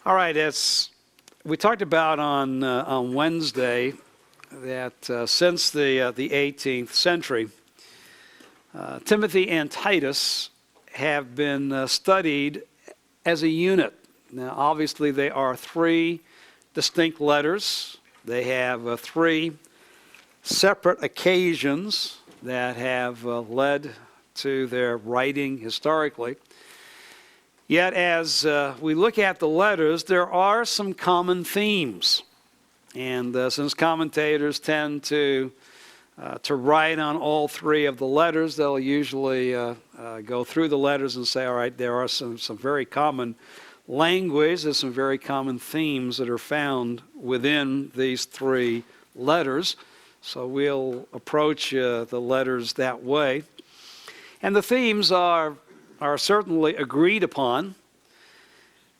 All right, as we talked about on Wednesday, that since the 18th century, Timothy and Titus have been studied as a unit. Now, obviously, they are three distinct letters. They have three separate occasions that have led to their writing historically. Yet, as we look at the letters, there are some common themes. And since commentators tend to write on all three of the letters, they'll usually go through the letters and say, all right, there are some very common language, there's some very common themes that are found within these three letters. So we'll approach the letters that way. And the themes are certainly agreed upon,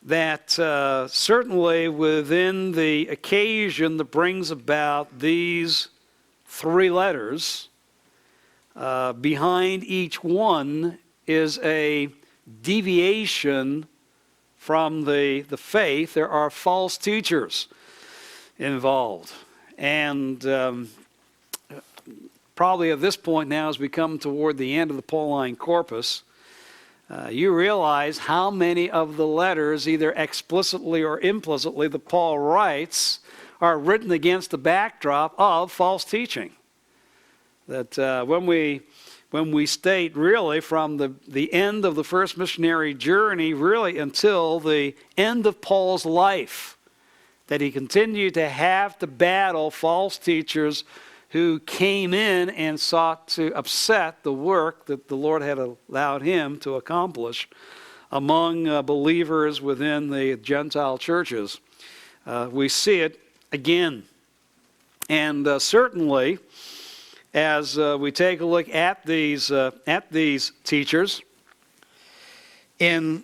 that certainly within the occasion that brings about these three letters, behind each one is a deviation from the faith. There are false teachers involved. And probably at this point now, as we come toward the end of the Pauline corpus, you realize how many of the letters, either explicitly or implicitly, that Paul writes are written against the backdrop of false teaching. That when we state really from the end of the first missionary journey really until the end of Paul's life, that he continued to have to battle false teachers who came in and sought to upset the work that the Lord had allowed him to accomplish among believers within the Gentile churches. We see it again. And certainly, as we take a look at these teachers, in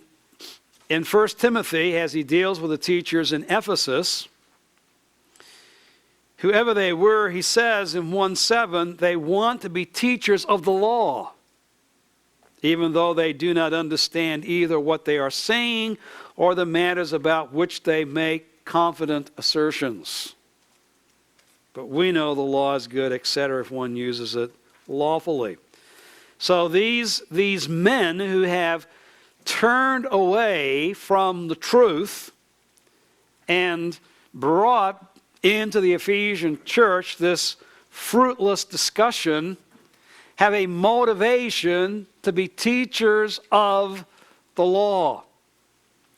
1 Timothy, as he deals with the teachers in Ephesus, whoever they were, he says in 1:7, they want to be teachers of the law, even though they do not understand either what they are saying or the matters about which they make confident assertions. But we know the law is good, etc., if one uses it lawfully. So these men who have turned away from the truth and brought into the Ephesian church this fruitless discussion have a motivation to be teachers of the law.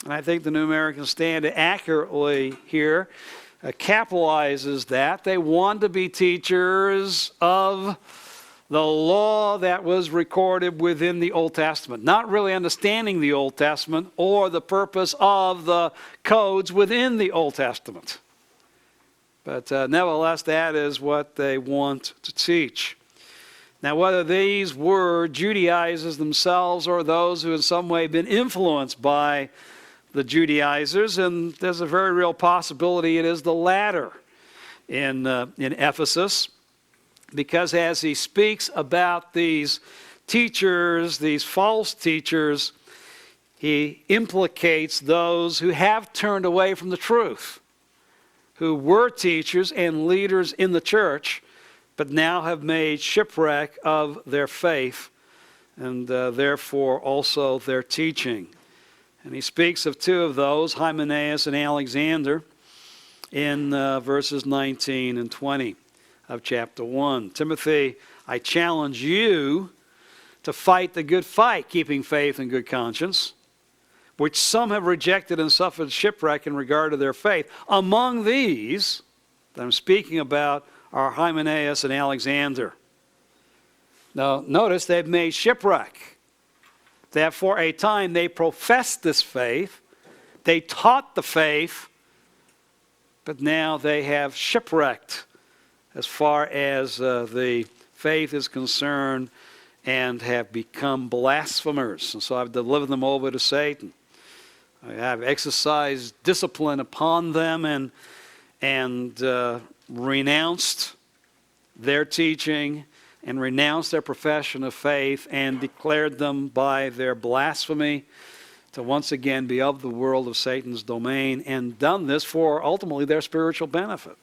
And I think the New American Standard accurately here capitalizes that. They want to be teachers of the law that was recorded within the Old Testament, not really understanding the Old Testament or the purpose of the codes within the Old Testament. But nevertheless, that is what they want to teach. Now, whether these were Judaizers themselves or those who in some way have been influenced by the Judaizers, and there's a very real possibility it is the latter in Ephesus, because as he speaks about these teachers, these false teachers, he implicates those who have turned away from the truth, who were teachers and leaders in the church, but now have made shipwreck of their faith and therefore also their teaching. And he speaks of two of those, Hymenaeus and Alexander, in verses 19 and 20 of chapter 1. Timothy, I challenge you to fight the good fight, keeping faith and good conscience, which some have rejected and suffered shipwreck in regard to their faith. Among these that I'm speaking about are Hymenaeus and Alexander. Now, notice they've made shipwreck. That for a time they professed this faith, they taught the faith, but now they have shipwrecked as far as the faith is concerned and have become blasphemers. And so I've delivered them over to Satan. I have exercised discipline upon them and renounced their teaching and renounced their profession of faith and declared them by their blasphemy to once again be of the world of Satan's domain, and done this for ultimately their spiritual benefit,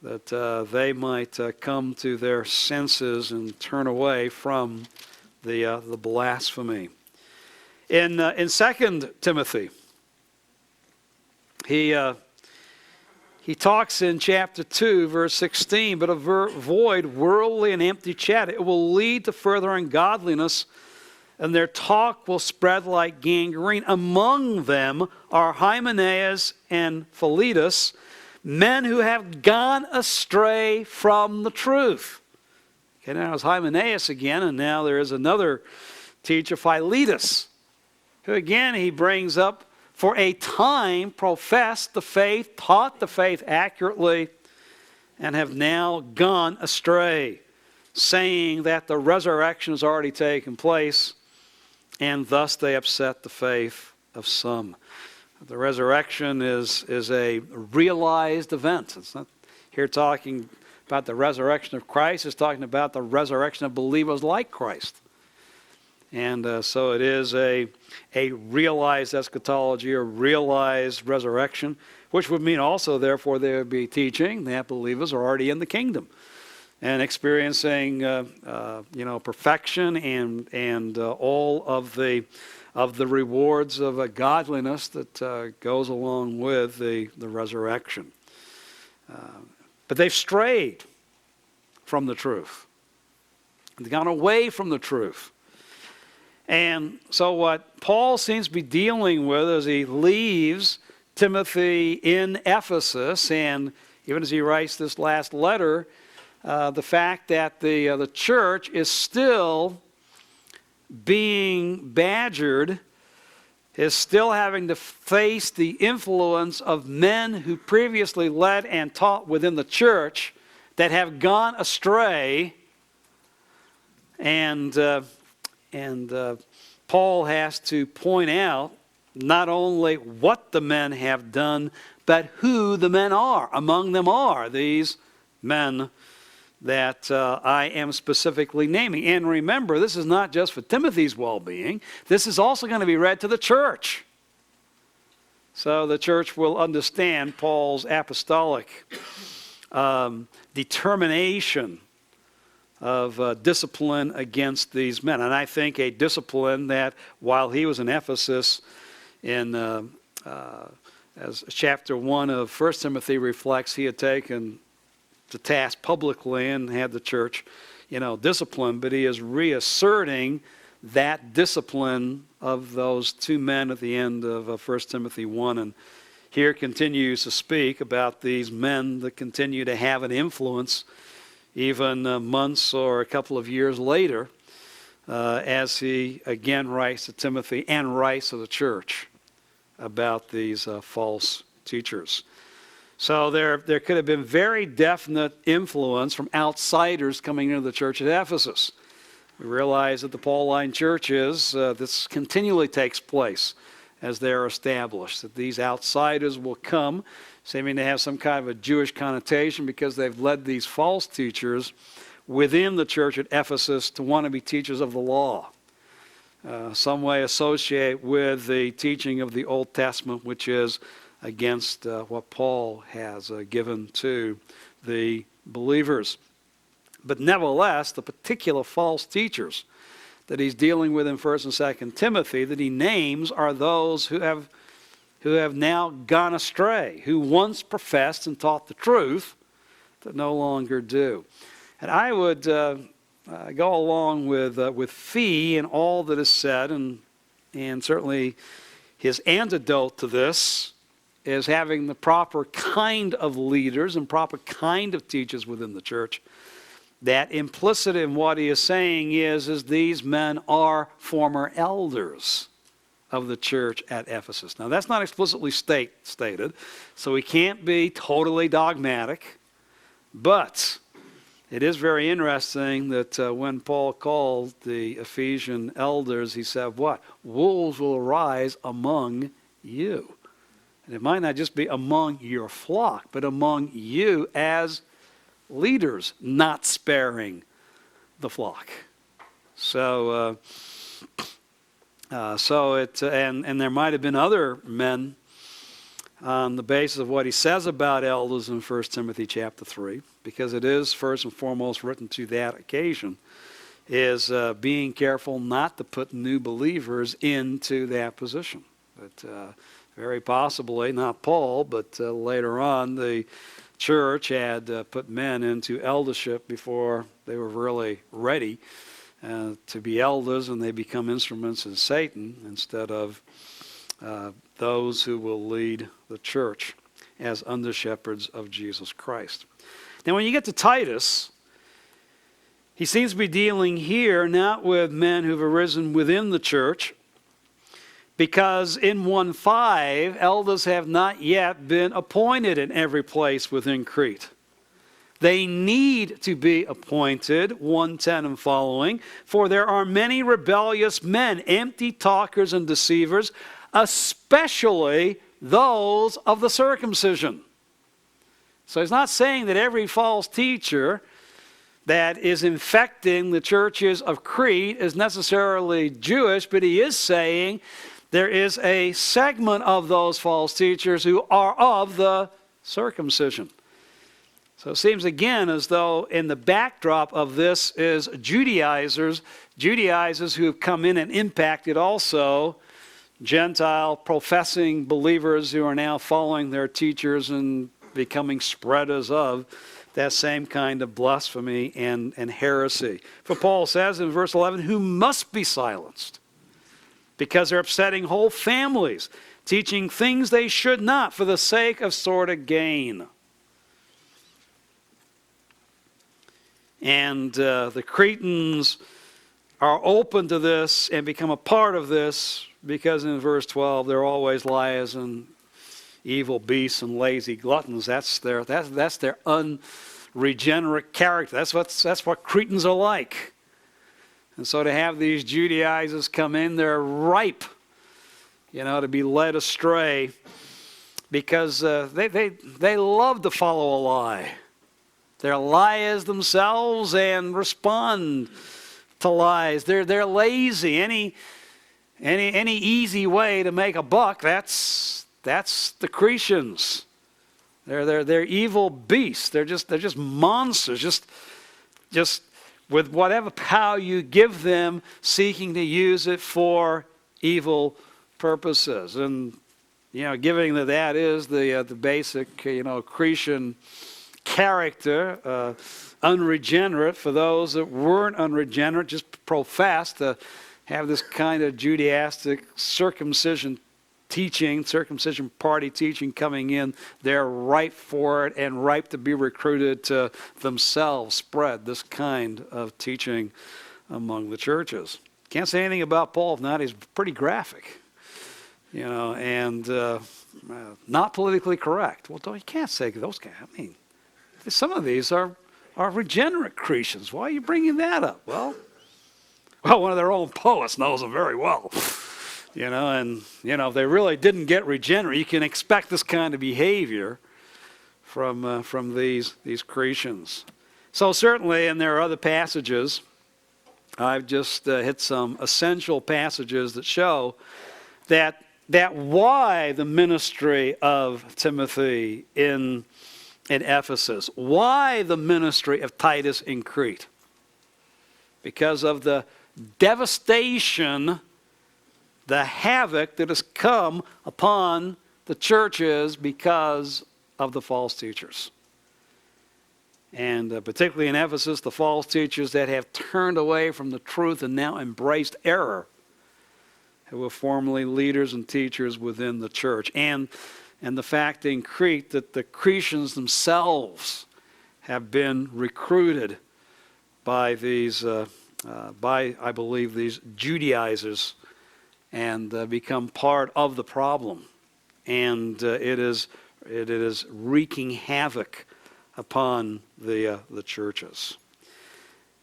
that they might come to their senses and turn away from the blasphemy. In 2 Timothy, he talks in chapter 2, verse 16, but avoid worldly and empty chat. It will lead to further ungodliness, and their talk will spread like gangrene. Among them are Hymenaeus and Philetus, men who have gone astray from the truth. Okay, now it's Hymenaeus again, and now there is another teacher, Philetus, who again he brings up for a time professed the faith, taught the faith accurately, and have now gone astray, saying that the resurrection has already taken place, and thus they upset the faith of some. The resurrection is a realized event. It's not here talking about the resurrection of Christ. It's talking about the resurrection of believers like Christ. And so it is a realized eschatology, a realized resurrection, which would mean also, therefore, there would be teaching that believers are already in the kingdom and experiencing, perfection and all of the rewards of godliness that goes along with the resurrection. But they've strayed from the truth. They've gone away from the truth. And so what Paul seems to be dealing with as he leaves Timothy in Ephesus, and even as he writes this last letter, the fact that the church is still being badgered, is still having to face the influence of men who previously led and taught within the church that have gone astray, and Paul has to point out not only what the men have done, but who the men are. Among them are these men that I am specifically naming. And remember, this is not just for Timothy's well-being. This is also going to be read to the church. So the church will understand Paul's apostolic determination of discipline against these men. And I think a discipline that while he was in Ephesus, as chapter 1 of 1 Timothy reflects, he had taken to task publicly and had the church, discipline, but he is reasserting that discipline of those two men at the end of 1 Timothy 1. And here continues to speak about these men that continue to have an influence even months or a couple of years later, as he again writes to Timothy and writes to the church about these false teachers. So there could have been very definite influence from outsiders coming into the church at Ephesus. We realize that the Pauline churches, this continually takes place as they're established, that these outsiders will come, seeming to have some kind of a Jewish connotation because they've led these false teachers within the church at Ephesus to want to be teachers of the law. Some way associate with the teaching of the Old Testament, which is against what Paul has given to the believers. But nevertheless, the particular false teachers that he's dealing with in 1 and 2 Timothy that he names are those who have now gone astray, who once professed and taught the truth, that no longer do. And I would go along with Fee and all that is said, and certainly his antidote to this is having the proper kind of leaders and proper kind of teachers within the church. That implicit in what he is saying is these men are former elders of the church at Ephesus. Now that's not explicitly stated, so we can't be totally dogmatic, but it is very interesting that when Paul called the Ephesian elders, he said what? Wolves will arise among you. And it might not just be among your flock, but among you as leaders, not sparing the flock. So And there might have been other men on the basis of what he says about elders in 1 Timothy chapter 3, because it is first and foremost written to that occasion, is being careful not to put new believers into that position. But very possibly, not Paul, but later on, the church had put men into eldership before they were really ready to be elders, and they become instruments of Satan instead of those who will lead the church as under-shepherds of Jesus Christ. Now, when you get to Titus, he seems to be dealing here not with men who've arisen within the church, because in 1:5, elders have not yet been appointed in every place within Crete. They need to be appointed, 1:10 and following, for there are many rebellious men, empty talkers and deceivers, especially those of the circumcision. So he's not saying that every false teacher that is infecting the churches of Crete is necessarily Jewish, but he is saying there is a segment of those false teachers who are of the circumcision. So it seems again as though in the backdrop of this is Judaizers who have come in and impacted also Gentile professing believers who are now following their teachers and becoming spreaders of that same kind of blasphemy and heresy. For Paul says in verse 11, who must be silenced because they're upsetting whole families, teaching things they should not for the sake of sort of gain. And the Cretans are open to this and become a part of this because in verse 12, they're always liars and evil beasts and lazy gluttons. That's their unregenerate character. That's what Cretans are like. And so to have these Judaizers come in, they're ripe, to be led astray because they love to follow a lie. They're liars themselves and respond to lies. They're lazy. Any easy way to make a buck, that's the Cretans. They're evil beasts. They're just monsters. Just with whatever power you give them, seeking to use it for evil purposes. And giving that is the basic Cretan character, unregenerate. For those that weren't unregenerate, just professed to have this kind of Judaistic circumcision party teaching coming in. They're ripe for it and ripe to be recruited to themselves spread this kind of teaching among the churches. Can't say anything about Paul if not. He's pretty graphic, and not politically correct. Well, you can't say those guys. I mean, some of these are regenerate Cretans. Why are you bringing that up? Well, one of their own poets knows them very well. If they really didn't get regenerate, you can expect this kind of behavior from these Cretans. So certainly, and there are other passages, I've just hit some essential passages that show that why the ministry of Timothy in Ephesus, why the ministry of Titus in Crete, because of the devastation, the havoc that has come upon the churches because of the false teachers. And particularly in Ephesus, the false teachers that have turned away from the truth and now embraced error, who were formerly leaders and teachers within the church. And the fact in Crete that the Cretans themselves have been recruited by these, I believe, these Judaizers, and become part of the problem. And it is wreaking havoc upon the churches.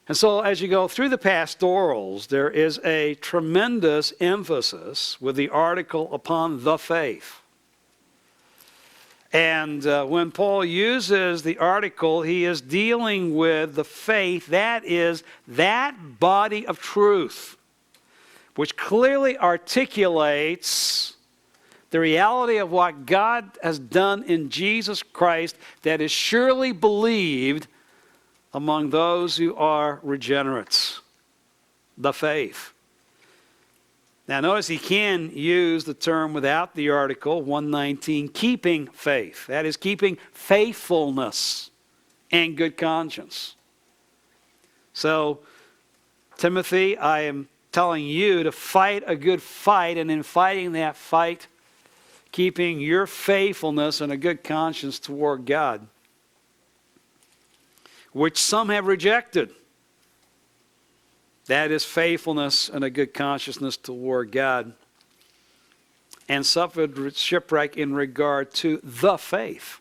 And so as you go through the pastorals, there is a tremendous emphasis with the article upon the faith. And when Paul uses the article, he is dealing with the faith, that is, that body of truth, which clearly articulates the reality of what God has done in Jesus Christ that is surely believed among those who are regenerates. The faith. Now notice he can use the term without the article, 119, keeping faith. That is keeping faithfulness and good conscience. So, Timothy, I am telling you to fight a good fight, and in fighting that fight, keeping your faithfulness and a good conscience toward God, which some have rejected. That is faithfulness and a good consciousness toward God, and suffered shipwreck in regard to the faith,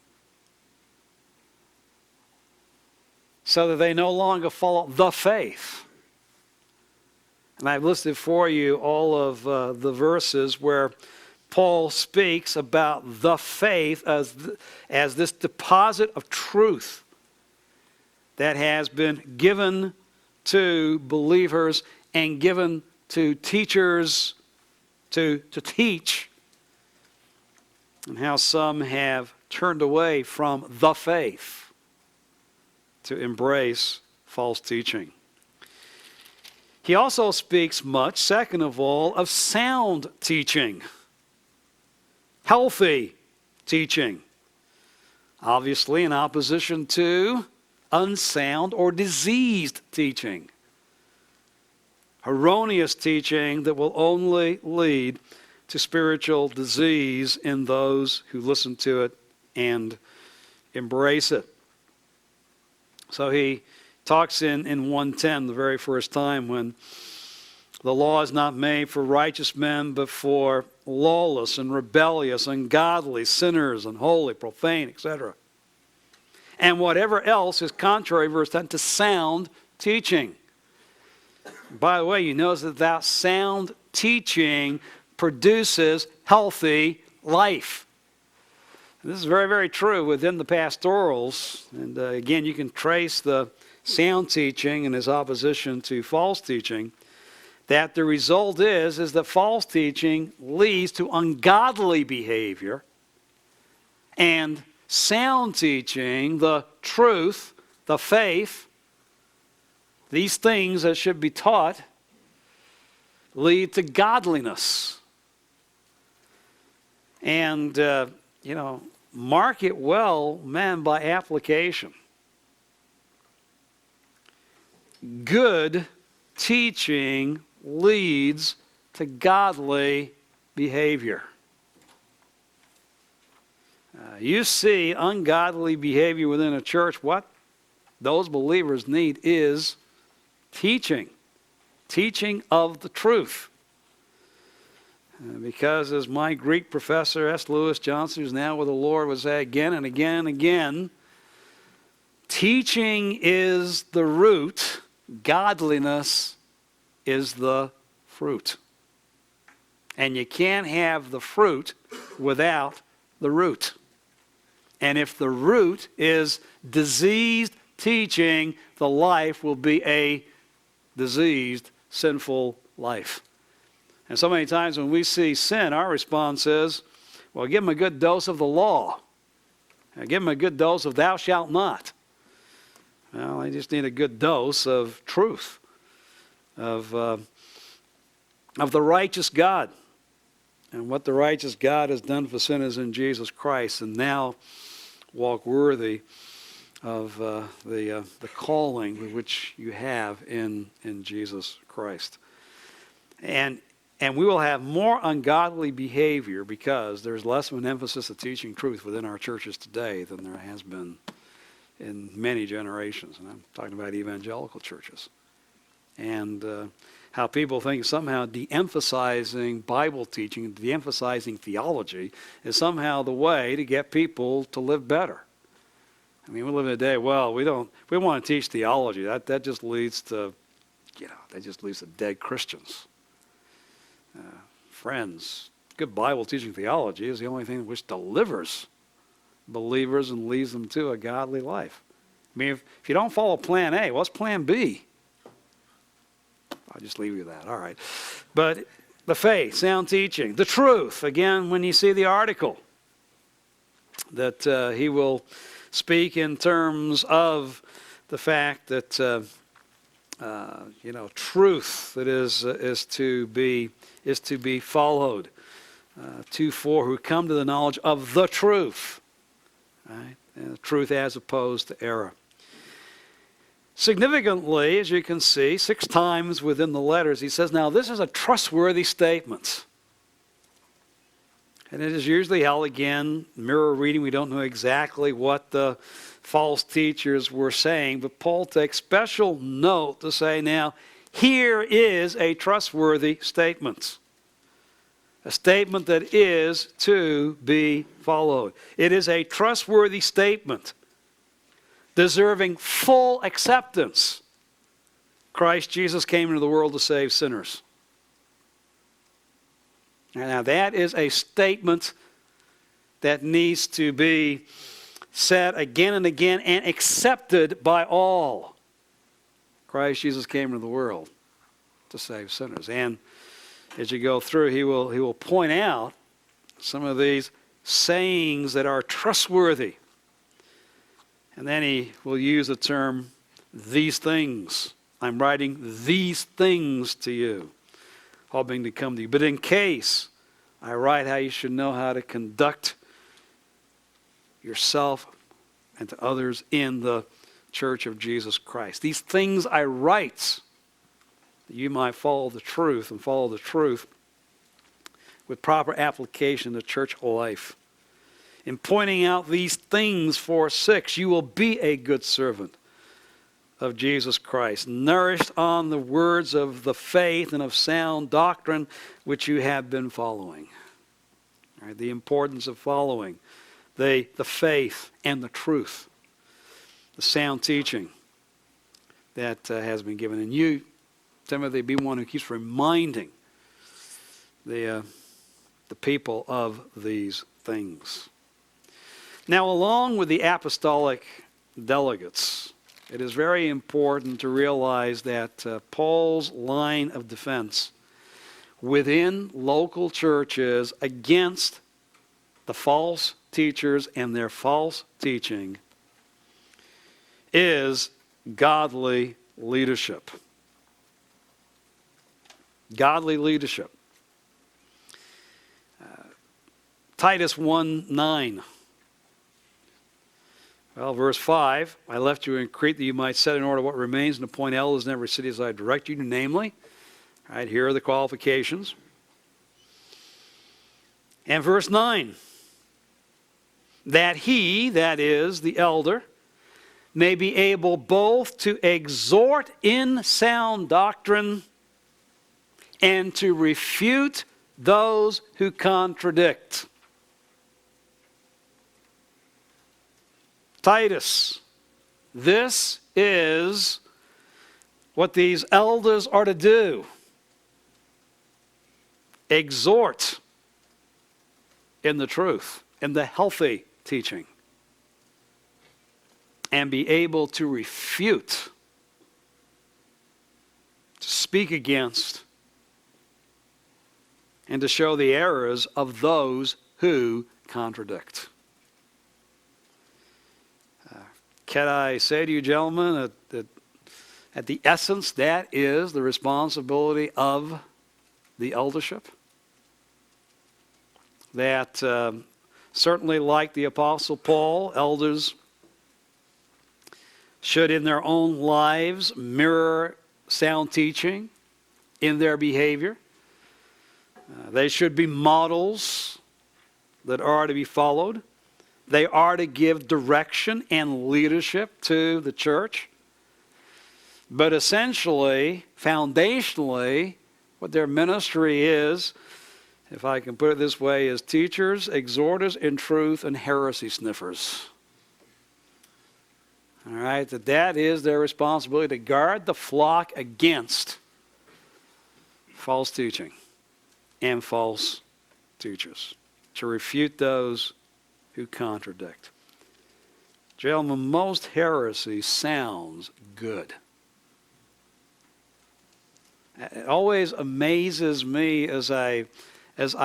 so that they no longer follow the faith. And I've listed for you all of the verses where Paul speaks about the faith as this deposit of truth that has been given to believers and given to teachers to teach, and how some have turned away from the faith to embrace false teaching. He also speaks much, second of all, of sound teaching, healthy teaching, obviously in opposition to unsound or diseased teaching, erroneous teaching that will only lead to spiritual disease in those who listen to it and embrace it. So he talks in 110, the very first time, when the law is not made for righteous men, but for lawless and rebellious, ungodly, sinners, unholy, profane, etc. And whatever else is contrary, verse 10, to sound teaching. By the way, you notice that sound teaching produces healthy life. This is very, very true within the pastorals. And again, you can trace the sound teaching and his opposition to false teaching, that the result is that false teaching leads to ungodly behavior, and sound teaching, the truth, the faith, these things that should be taught, lead to godliness. And, mark it well, man, by application. Good teaching leads to godly behavior. You see ungodly behavior within a church, what those believers need is teaching of the truth. Because as my Greek professor, S. Lewis Johnson, who's now with the Lord, would say again and again and again, teaching is the root, godliness is the fruit. And you can't have the fruit without the root. And if the root is diseased teaching, the life will be a diseased, sinful life. And so many times when we see sin, our response is, well, give them a good dose of the law. Give them a good dose of thou shalt not. Well, they just need a good dose of truth, of the righteous God, and what the righteous God has done for sinners in Jesus Christ, and now walk worthy of the calling which you have in Jesus Christ. And we will have more ungodly behavior because there's less of an emphasis of teaching truth within our churches today than there has been in many generations. And I'm talking about evangelical churches. And how people think somehow de-emphasizing Bible teaching, de-emphasizing theology is somehow the way to get people to live better. I mean, we live in a day, well, we want to teach theology. That just leads to, dead Christians. Friends, good Bible teaching theology is the only thing which delivers believers and leads them to a godly life. I mean, if you don't follow plan A, what's plan B? I'll just leave you with that. All right. But the faith, sound teaching, the truth. Again, when you see the article, that he will speak in terms of the fact that, truth that is to be followed. 2:4, who come to the knowledge of the truth. Right? And the truth as opposed to error. Significantly, as you can see, 6 times within the letters, he says, now this is a trustworthy statement. And it is usually held, again, mirror reading. We don't know exactly what the false teachers were saying, but Paul takes special note to say, now, here is a trustworthy statement. A statement that is to be followed. It is a trustworthy statement, deserving full acceptance. Christ Jesus came into the world to save sinners. Now that is a statement that needs to be said again and again and accepted by all. Christ Jesus came into the world to save sinners. And as you go through, he will point out some of these sayings that are trustworthy. And then he will use the term, these things. I'm writing these things to you, hoping to come to you. But in case I write how you should know how to conduct yourself and to others in the church of Jesus Christ. These things I write, that you might follow the truth and follow the truth with proper application to church life. In pointing out these things for 6, you will be a good servant of Jesus Christ, nourished on the words of the faith and of sound doctrine which you have been following. All right, the importance of following the faith and the truth, the sound teaching that has been given. And you, Timothy, be one who keeps reminding the people of these things. Now, along with the apostolic delegates, it is very important to realize that Paul's line of defense within local churches against the false teachers and their false teaching is godly leadership. Godly leadership. Titus 1:9. Well, verse 5, I left you in Crete that you might set in order what remains and appoint elders in every city as I direct you to, namely. All right, here are the qualifications. And verse 9, that he, that is, the elder, may be able both to exhort in sound doctrine and to refute those who contradict. Titus, this is what these elders are to do. Exhort in the truth, in the healthy teaching, and be able to refute, to speak against, and to show the errors of those who contradict. Can I say to you, gentlemen, that at the essence, that is the responsibility of the eldership? That certainly, like the Apostle Paul, elders should in their own lives mirror sound teaching in their behavior. They should be models that are to be followed. They are to give direction and leadership to the church. But essentially, foundationally, what their ministry is, if I can put it this way, is teachers, exhorters in truth, and heresy sniffers. All right, that is their responsibility, to guard the flock against false teaching and false teachers, to refute those who contradict. Gentlemen, most heresy sounds good. It always amazes me as I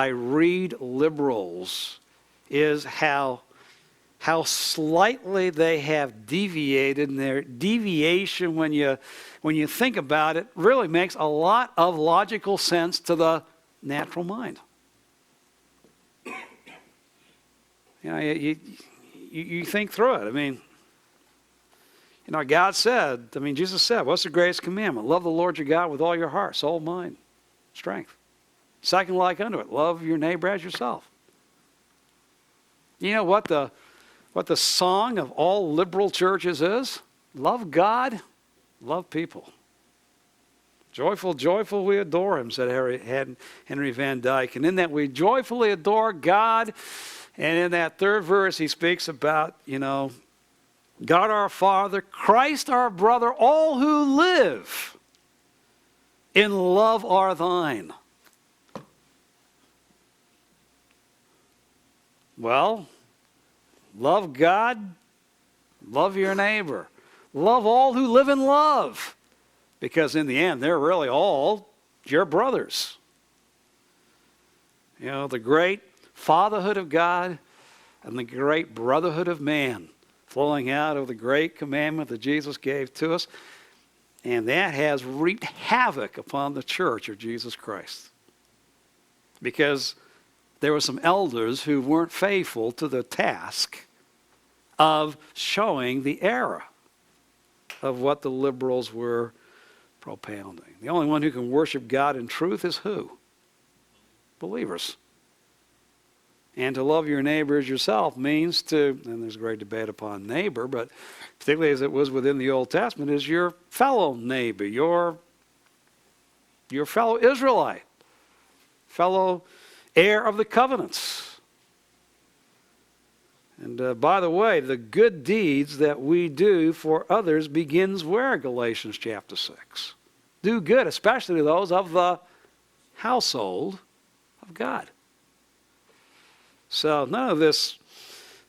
read liberals is how slightly they have deviated, and their deviation, when you think about it, really makes a lot of logical sense to the natural mind. You know, you think through it. I mean, you know, Jesus said, what's the greatest commandment? Love the Lord your God with all your heart, soul, mind, strength. Second like unto it, love your neighbor as yourself. You know what the song of all liberal churches is? Love God, love people. Joyful, joyful, we adore him, said Henry Van Dyke. And in that we joyfully adore God. And in that third verse, he speaks about, you know, God our Father, Christ our brother, all who live in love are thine. Well, love God, love your neighbor. Love all who live in love. Because in the end, they're really all your brothers. You know, the great fatherhood of God and the great brotherhood of man flowing out of the great commandment that Jesus gave to us. And that has wreaked havoc upon the church of Jesus Christ. Because there were some elders who weren't faithful to the task of showing the error of what the liberals were propounding. The only one who can worship God in truth is who? Believers. And to love your neighbor as yourself means to, and there's a great debate upon neighbor, but particularly as it was within the Old Testament, is your fellow neighbor, your fellow Israelite, fellow heir of the covenants. And by the way, the good deeds that we do for others begins where? Galatians chapter 6. Do good, especially those of the household of God. So none of this,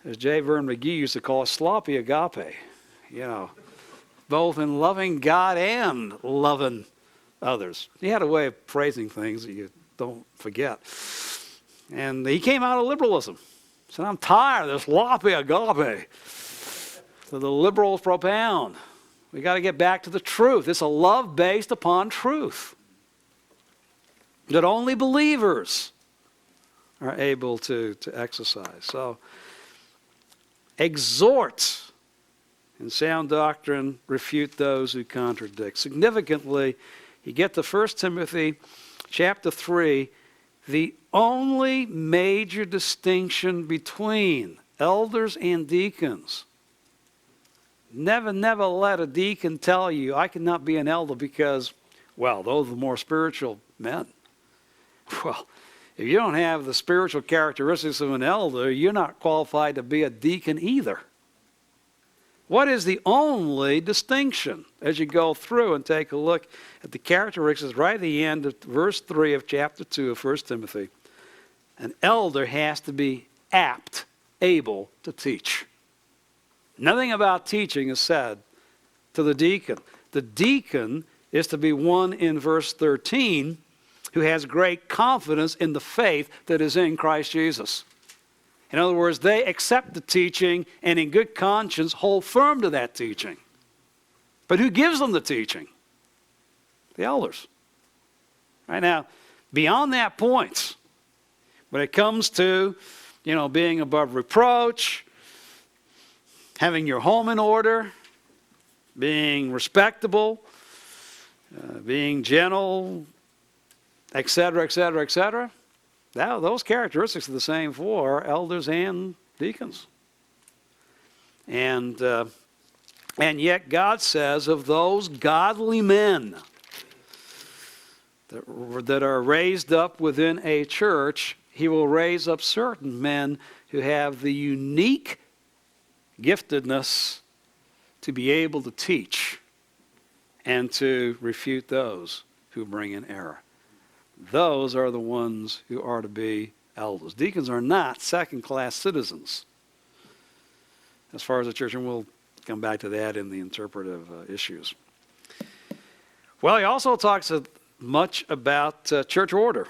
as J. Vern McGee used to call it, sloppy agape. You know, both in loving God and loving others. He had a way of phrasing things that you don't forget. And he came out of liberalism. He said, I'm tired of this sloppy agape. So the liberals propound. We got to get back to the truth. It's a love based upon truth that only believers are able to exercise. So, exhort in sound doctrine, refute those who contradict. Significantly, you get to 1 Timothy chapter 3, the only major distinction between elders and deacons. Never let a deacon tell you, I cannot be an elder because, well, those are the more spiritual men. Well, if you don't have the spiritual characteristics of an elder, you're not qualified to be a deacon either. What is the only distinction as you go through and take a look at the characteristics right at the end of verse 3 of chapter 2 of 1 Timothy? An elder has to be apt, able to teach. Nothing about teaching is said to the deacon. The deacon is to be one in verse 13 who has great confidence in the faith that is in Christ Jesus. In other words, they accept the teaching and in good conscience hold firm to that teaching. But who gives them the teaching? The elders. Right now, beyond that point, when it comes to, being above reproach, having your home in order, being respectable, being gentle, etc., etc., etc. Now, those characteristics are the same for elders and deacons. And yet God says of those godly men that are raised up within a church, he will raise up certain men who have the unique giftedness to be able to teach and to refute those who bring in error. Those are the ones who are to be elders. Deacons are not second-class citizens as far as the church, and we'll come back to that in the interpretive issues. Well, he also talks much about church order.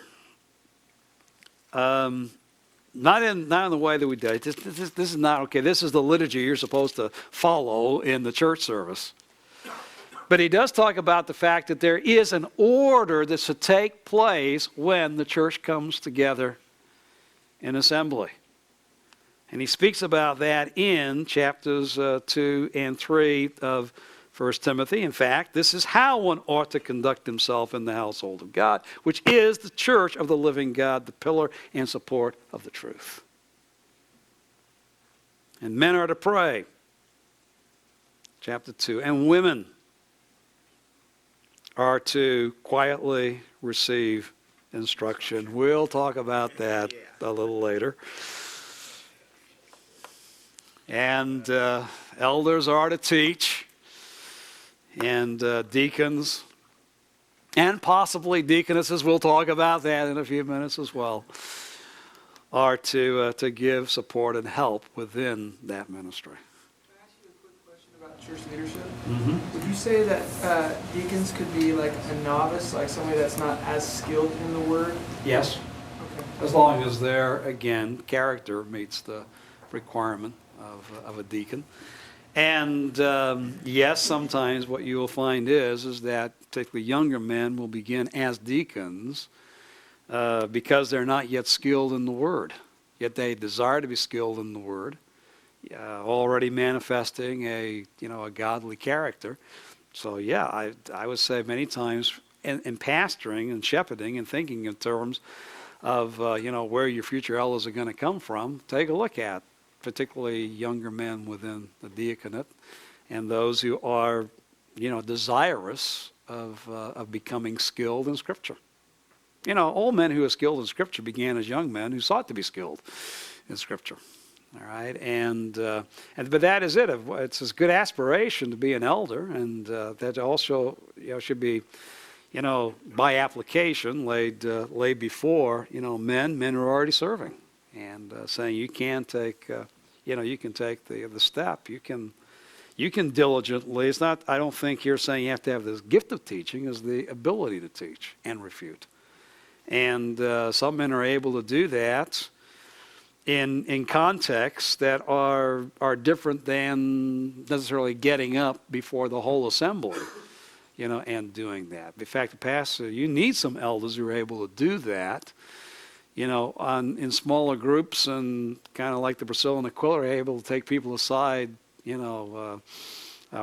Not in the way that we do it. This is not, okay, this is the liturgy you're supposed to follow in the church service. But he does talk about the fact that there is an order that's to take place when the church comes together in assembly. And he speaks about that in chapters 2 and 3 of 1 Timothy. In fact, this is how one ought to conduct himself in the household of God, which is the church of the living God, the pillar and support of the truth. And men are to pray, chapter 2. And women are to quietly receive instruction. We'll talk about that a little later. And elders are to teach. And deacons, and possibly deaconesses, we'll talk about that in a few minutes as well, are to give support and help within that ministry. Can I ask you a quick question about church leadership? Mm-hmm. Would you say that deacons could be like a novice, like somebody that's not as skilled in the word? Yes. Okay. As long as their, again, character meets the requirement of a deacon. And yes, sometimes what you will find is that particularly younger men will begin as deacons because they're not yet skilled in the Word. Yet they desire to be skilled in the Word, already manifesting a godly character. So yeah, I would say many times in pastoring and shepherding and thinking in terms of where your future elders are going to come from, take a look at particularly younger men within the diaconate, and those who are, desirous of becoming skilled in Scripture. Old men who are skilled in Scripture began as young men who sought to be skilled in Scripture. All right, but that is it. It's a good aspiration to be an elder, and that also should be, by application laid before men who are already serving. And saying you can take, you can take the step. You can diligently. It's not. I don't think you're saying you have to have this gift of teaching. Is the ability to teach and refute. And some men are able to do that in contexts that are different than necessarily getting up before the whole assembly, and doing that. In fact, the pastor, you need some elders who are able to do that. In smaller groups, and kind of like the Priscilla and Aquila are able to take people aside,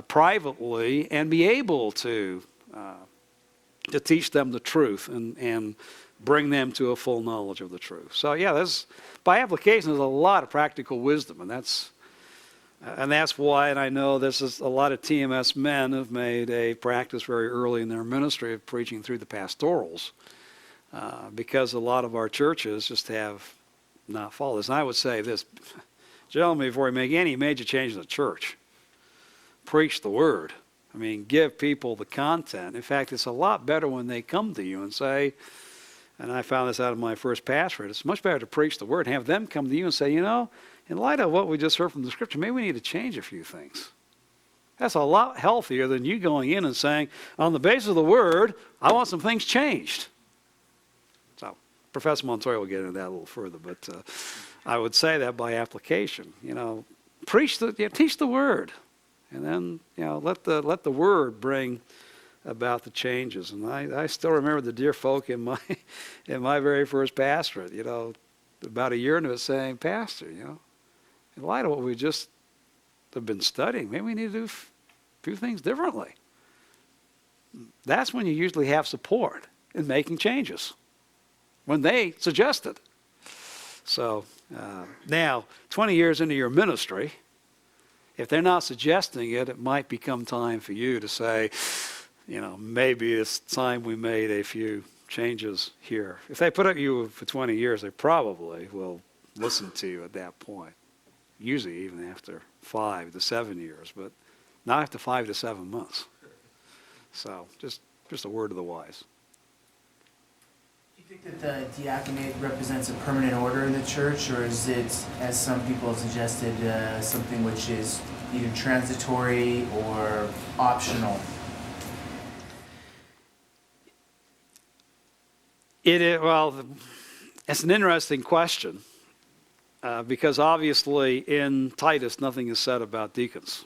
privately, and be able to teach them the truth and bring them to a full knowledge of the truth. So yeah, by application, there's a lot of practical wisdom, and that's why, and I know this is a lot of TMS men have made a practice very early in their ministry of preaching through the pastorals. Because a lot of our churches just have not followed this. And I would say this, gentlemen, before we make any major change in the church, preach the Word. I mean, give people the content. In fact, it's a lot better when they come to you and say, and I found this out of my first pastorate, it's much better to preach the Word and have them come to you and say, in light of what we just heard from the Scripture, maybe we need to change a few things. That's a lot healthier than you going in and saying, on the basis of the Word, I want some things changed. Professor Montoya will get into that a little further, but I would say that by application, teach the Word, and then let the Word bring about the changes. And I still remember the dear folk in my very first pastorate, about a year into it, saying, Pastor, in light of what we just have been studying, maybe we need to do a few things differently. That's when you usually have support in making changes, when they suggest it. So now, 20 years into your ministry, if they're not suggesting it, it might become time for you to say, maybe it's time we made a few changes here. If they put up you for 20 years, they probably will listen to you at that point. Usually even after 5 to 7 years, but not after 5 to 7 months. So just a word of the wise. Do you think that the diaconate represents a permanent order in the church, or is it, as some people have suggested, something which is either transitory or optional? Well, it's an interesting question because obviously in Titus nothing is said about deacons.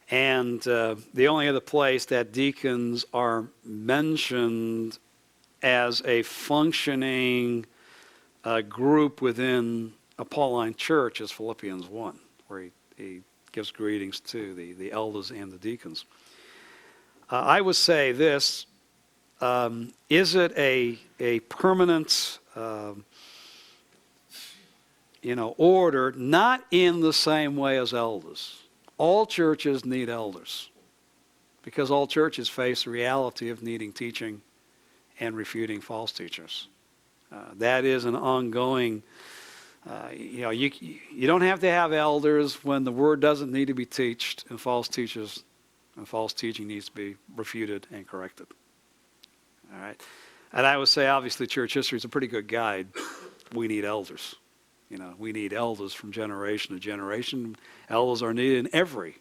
And the only other place that deacons are mentioned as a functioning group within a Pauline church is Philippians 1, where he gives greetings to the elders and the deacons. I would say this, is it a permanent order? Not in the same way as elders. All churches need elders because all churches face the reality of needing teaching and refuting false teachers. That is an ongoing, you don't have to have elders when the word doesn't need to be taught and false teaching needs to be refuted and corrected. All right. And I would say, obviously, church history is a pretty good guide. We need elders. We need elders from generation to generation. Elders are needed in every,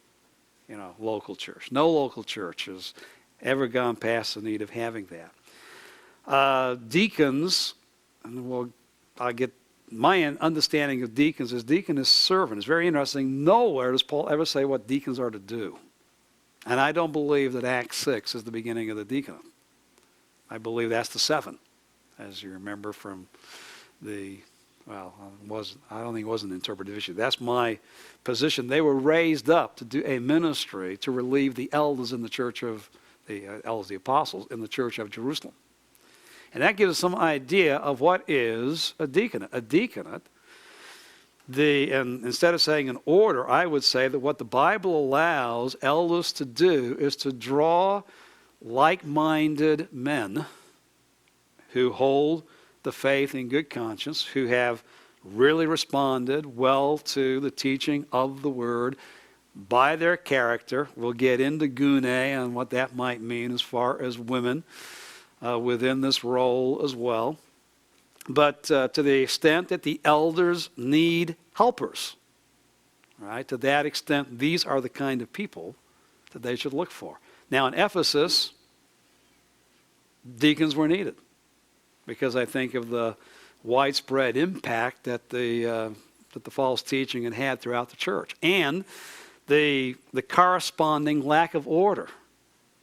local church. No local church has ever gone past the need of having that. Deacons, and I get my understanding of deacons is deacon is servant. It's very interesting. Nowhere does Paul ever say what deacons are to do. And I don't believe that Acts 6 is the beginning of the deaconate. I believe that's the 7, as you remember from I don't think it was an interpretive issue. That's my position. They were raised up to do a ministry to relieve the elders in the church of the apostles in the church of Jerusalem. And that gives us some idea of what is a deaconate. A deaconate, and instead of saying an order, I would say that what the Bible allows elders to do is to draw like-minded men who hold the faith in good conscience, who have really responded well to the teaching of the Word by their character. We'll get into gune and what that might mean as far as women within this role as well. But to the extent that the elders need helpers, right? To that extent, these are the kind of people that they should look for. Now in Ephesus, deacons were needed, because I think of the widespread impact that the false teaching had throughout the church, and the corresponding lack of order.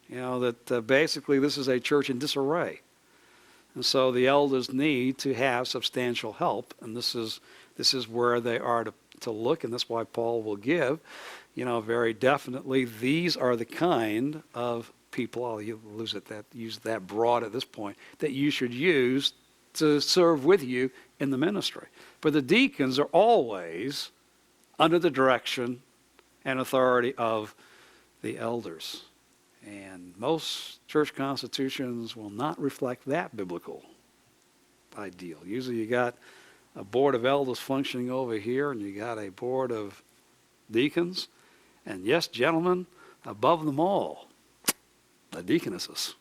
That basically this is a church in disarray, and so the elders need to have substantial help, and this is where they are to look, and that's why Paul will give, very definitely these are the kind of people, I'll use that broad at this point, that you should use to serve with you in the ministry. But the deacons are always under the direction and authority of the elders. And most church constitutions will not reflect that biblical ideal. Usually you got a board of elders functioning over here, and you got a board of deacons. And yes, gentlemen, above them all, the deaconesses.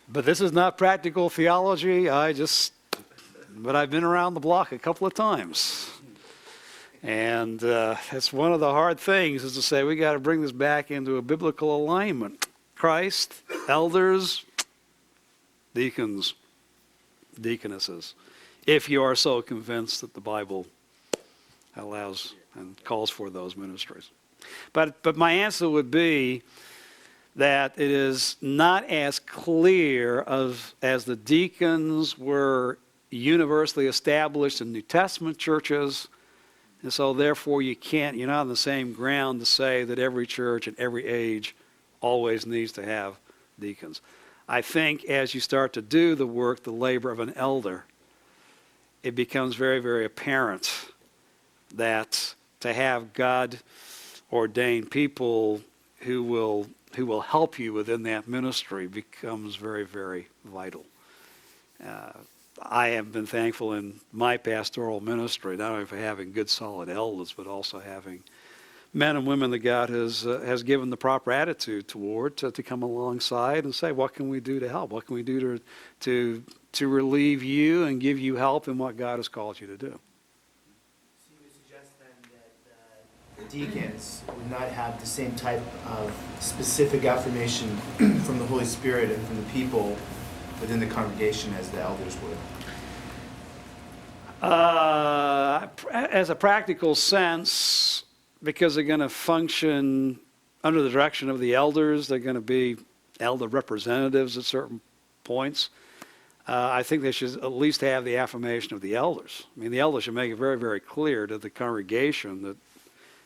But this is not practical theology. But I've been around the block a couple of times. And it's one of the hard things is to say we got to bring this back into a biblical alignment. Christ, elders, deacons, deaconesses. If you are so convinced that the Bible allows and calls for those ministries. But my answer would be that it is not as clear as the deacons were universally established in New Testament churches, and so therefore you're not on the same ground to say that every church at every age always needs to have deacons. I think as you start to do the work, the labor of an elder, it becomes very, very apparent that to have God-ordained people who will help you within that ministry becomes very, very vital. I have been thankful in my pastoral ministry, not only for having good, solid elders, but also having men and women that God has given the proper attitude toward to come alongside and say, what can we do to help? What can we do to relieve you and give you help in what God has called you to do? So you would suggest then that deacons would not have the same type of specific affirmation from the Holy Spirit and from the people within the congregation as the elders would? As a practical sense, because they're going to function under the direction of the elders, they're going to be elder representatives at certain points. I think they should at least have the affirmation of the elders. I mean, the elders should make it very, very clear to the congregation that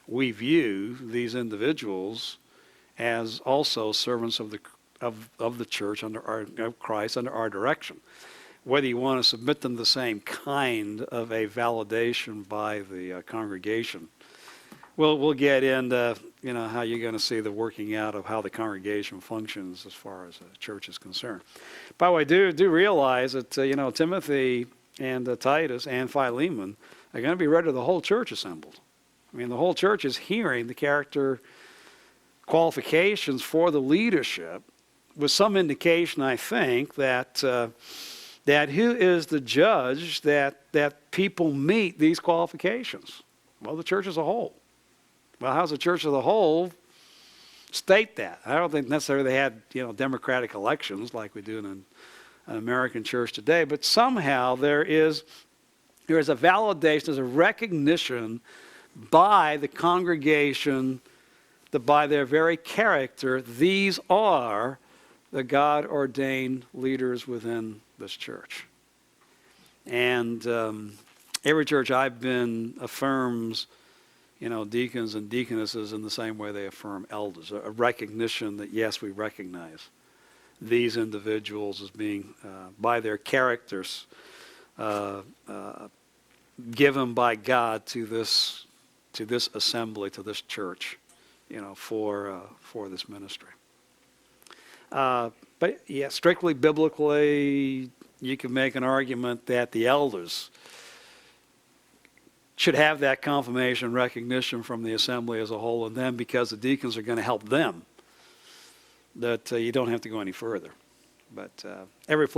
we view these individuals as also servants of the church of Christ under our direction. Whether you want to submit them the same kind of a validation by the congregation, we'll get into how you're going to see the working out of how the congregation functions as far as the church is concerned. By the way, do realize that Timothy and Titus and Philemon are going to be ready to the whole church assembled. I mean, the whole church is hearing the character qualifications for the leadership, with some indication, I think, that who is the judge that people meet these qualifications? Well, the church as a whole. Well, how's the church as a whole state that? I don't think necessarily they had democratic elections like we do in an American church today, but somehow there is a validation, there's a recognition by the congregation that by their very character, these are the God-ordained leaders within this church. And every church I've been affirms deacons and deaconesses in the same way they affirm elders, a recognition that, yes, we recognize these individuals as being, by their characters, given by God to this assembly, to this church, for this ministry. But yeah, strictly biblically, you can make an argument that the elders should have that confirmation recognition from the assembly as a whole, and then because the deacons are going to help them, that you don't have to go any further. But every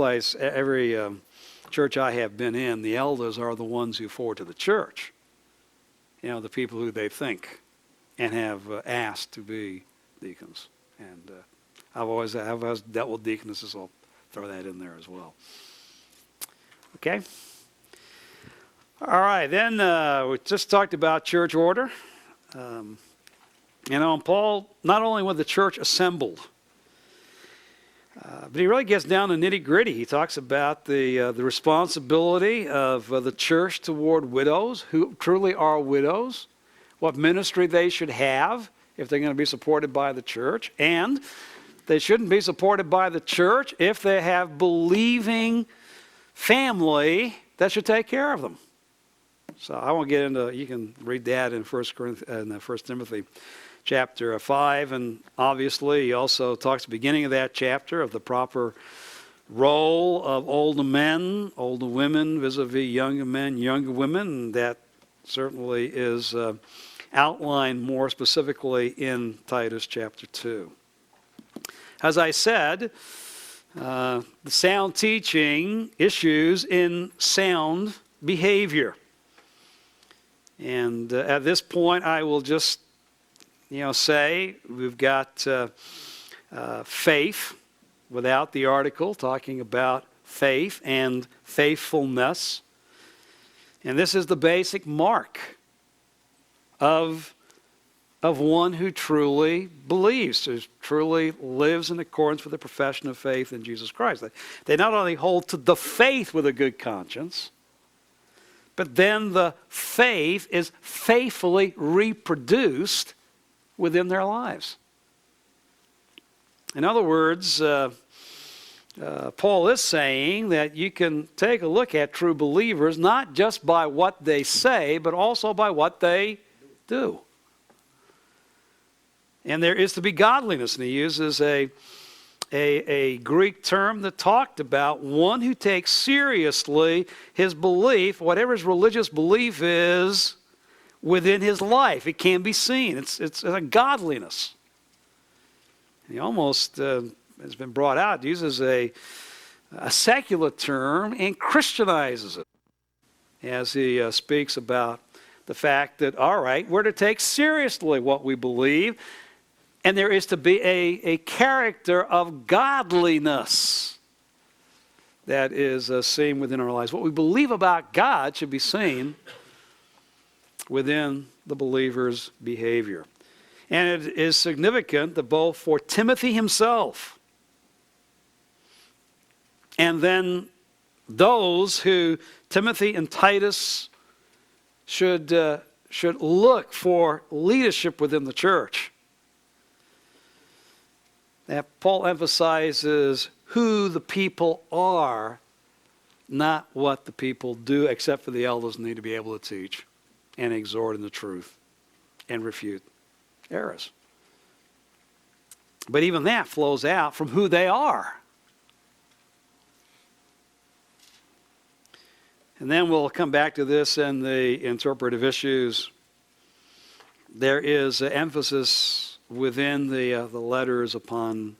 church I have been in, the elders are the ones who forward to the church, the people who they think and have asked to be deacons. And I've always dealt with deaconesses, so I'll throw that in there as well. Okay? All right, then we just talked about church order. And Paul, not only with the church assembled, but he really gets down to nitty-gritty. He talks about the responsibility of the church toward widows who truly are widows, what ministry they should have if they're going to be supported by the church, and they shouldn't be supported by the church if they have believing family that should take care of them. So I won't get into, you can read that in 1 Timothy chapter 5, and obviously he also talks at the beginning of that chapter of the proper role of older men, older women vis-a-vis younger men, younger women, and that certainly is outlined more specifically in Titus chapter 2. As I said, the sound teaching issues in sound behavior. And at this point, I will just, say we've got faith without the article, talking about faith and faithfulness. And this is the basic mark of one who truly believes, who truly lives in accordance with the profession of faith in Jesus Christ. They not only hold to the faith with a good conscience, but then the faith is faithfully reproduced within their lives. In other words, Paul is saying that you can take a look at true believers not just by what they say, but also by what they do. And there is to be godliness, and he uses a Greek term that talked about one who takes seriously his belief, whatever his religious belief is, within his life. It can be seen. It's a godliness. He almost, has been brought out, uses a secular term and Christianizes it as he speaks about the fact that, all right, we're to take seriously what we believe, and there is to be a character of godliness that is seen within our lives. What we believe about God should be seen within the believer's behavior. And it is significant that both for Timothy himself and then those who, Timothy and Titus, should look for leadership within the church. That Paul emphasizes who the people are, not what the people do, except for the elders need to be able to teach and exhort in the truth and refute errors. But even that flows out from who they are. And then we'll come back to this in the interpretive issues. There is an emphasis within the letters upon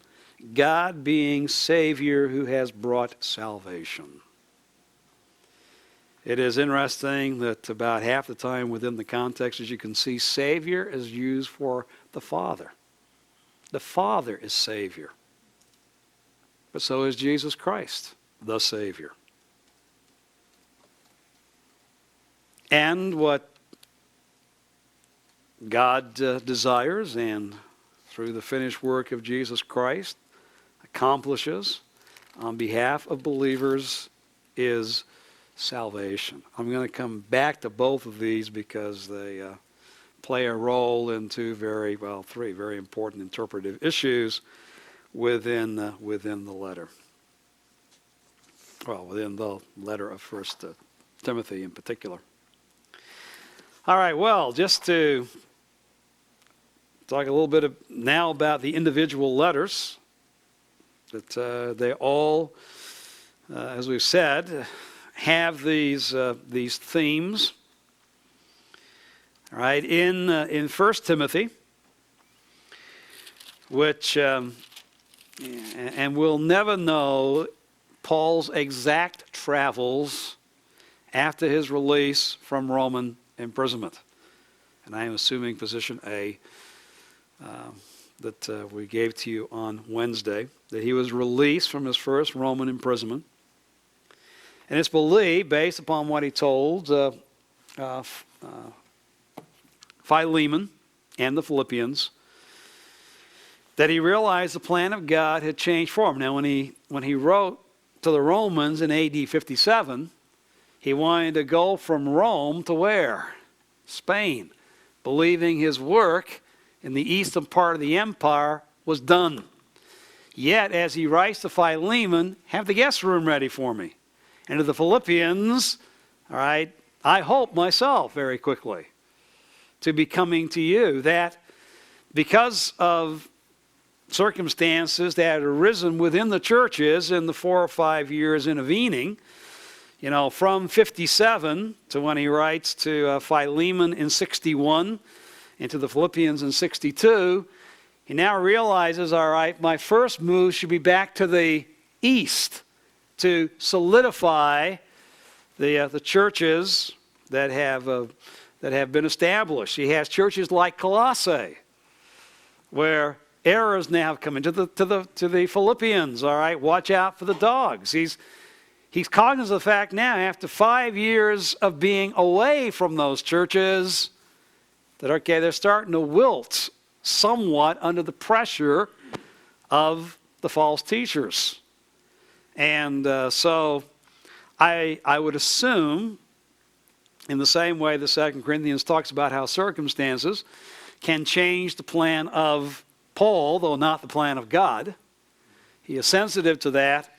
God being Savior who has brought salvation. It is interesting that about half the time within the context, as you can see, Savior is used for the Father. The Father is Savior. But so is Jesus Christ, the Savior. And what God desires, and through the finished work of Jesus Christ, accomplishes on behalf of believers, is salvation. I'm going to come back to both of these because they play a role in three very important interpretive issues within the letter. Well, within the letter of 1 Timothy in particular. All right, well, just to talk a little bit now about the individual letters, that they all, as we've said, have these themes. All right, in 1 Timothy, which, and we'll never know Paul's exact travels after his release from Roman imprisonment. And I am assuming position A that we gave to you on Wednesday, that he was released from his first Roman imprisonment. And it's believed, based upon what he told Philemon and the Philippians, that he realized the plan of God had changed for him. Now, when he wrote to the Romans in AD 57, he wanted to go from Rome to where? Spain, believing his work in the eastern part of the empire was done. Yet, as he writes to Philemon, have the guest room ready for me. And to the Philippians, all right, I hope myself very quickly to be coming to you. That because of circumstances that had arisen within the churches in the 4 or 5 years intervening, from 57 to when he writes to Philemon in 61 and to the Philippians in 62, he now realizes, all right, my first move should be back to the east to solidify the churches that have been established. He has churches like Colossae, where errors now have come into to the Philippians. All right, watch out for the dogs. He's cognizant of the fact now, after 5 years of being away from those churches, that, okay, they're starting to wilt somewhat under the pressure of the false teachers. And so I would assume, in the same way the 2 Corinthians talks about how circumstances can change the plan of Paul, though not the plan of God, he is sensitive to that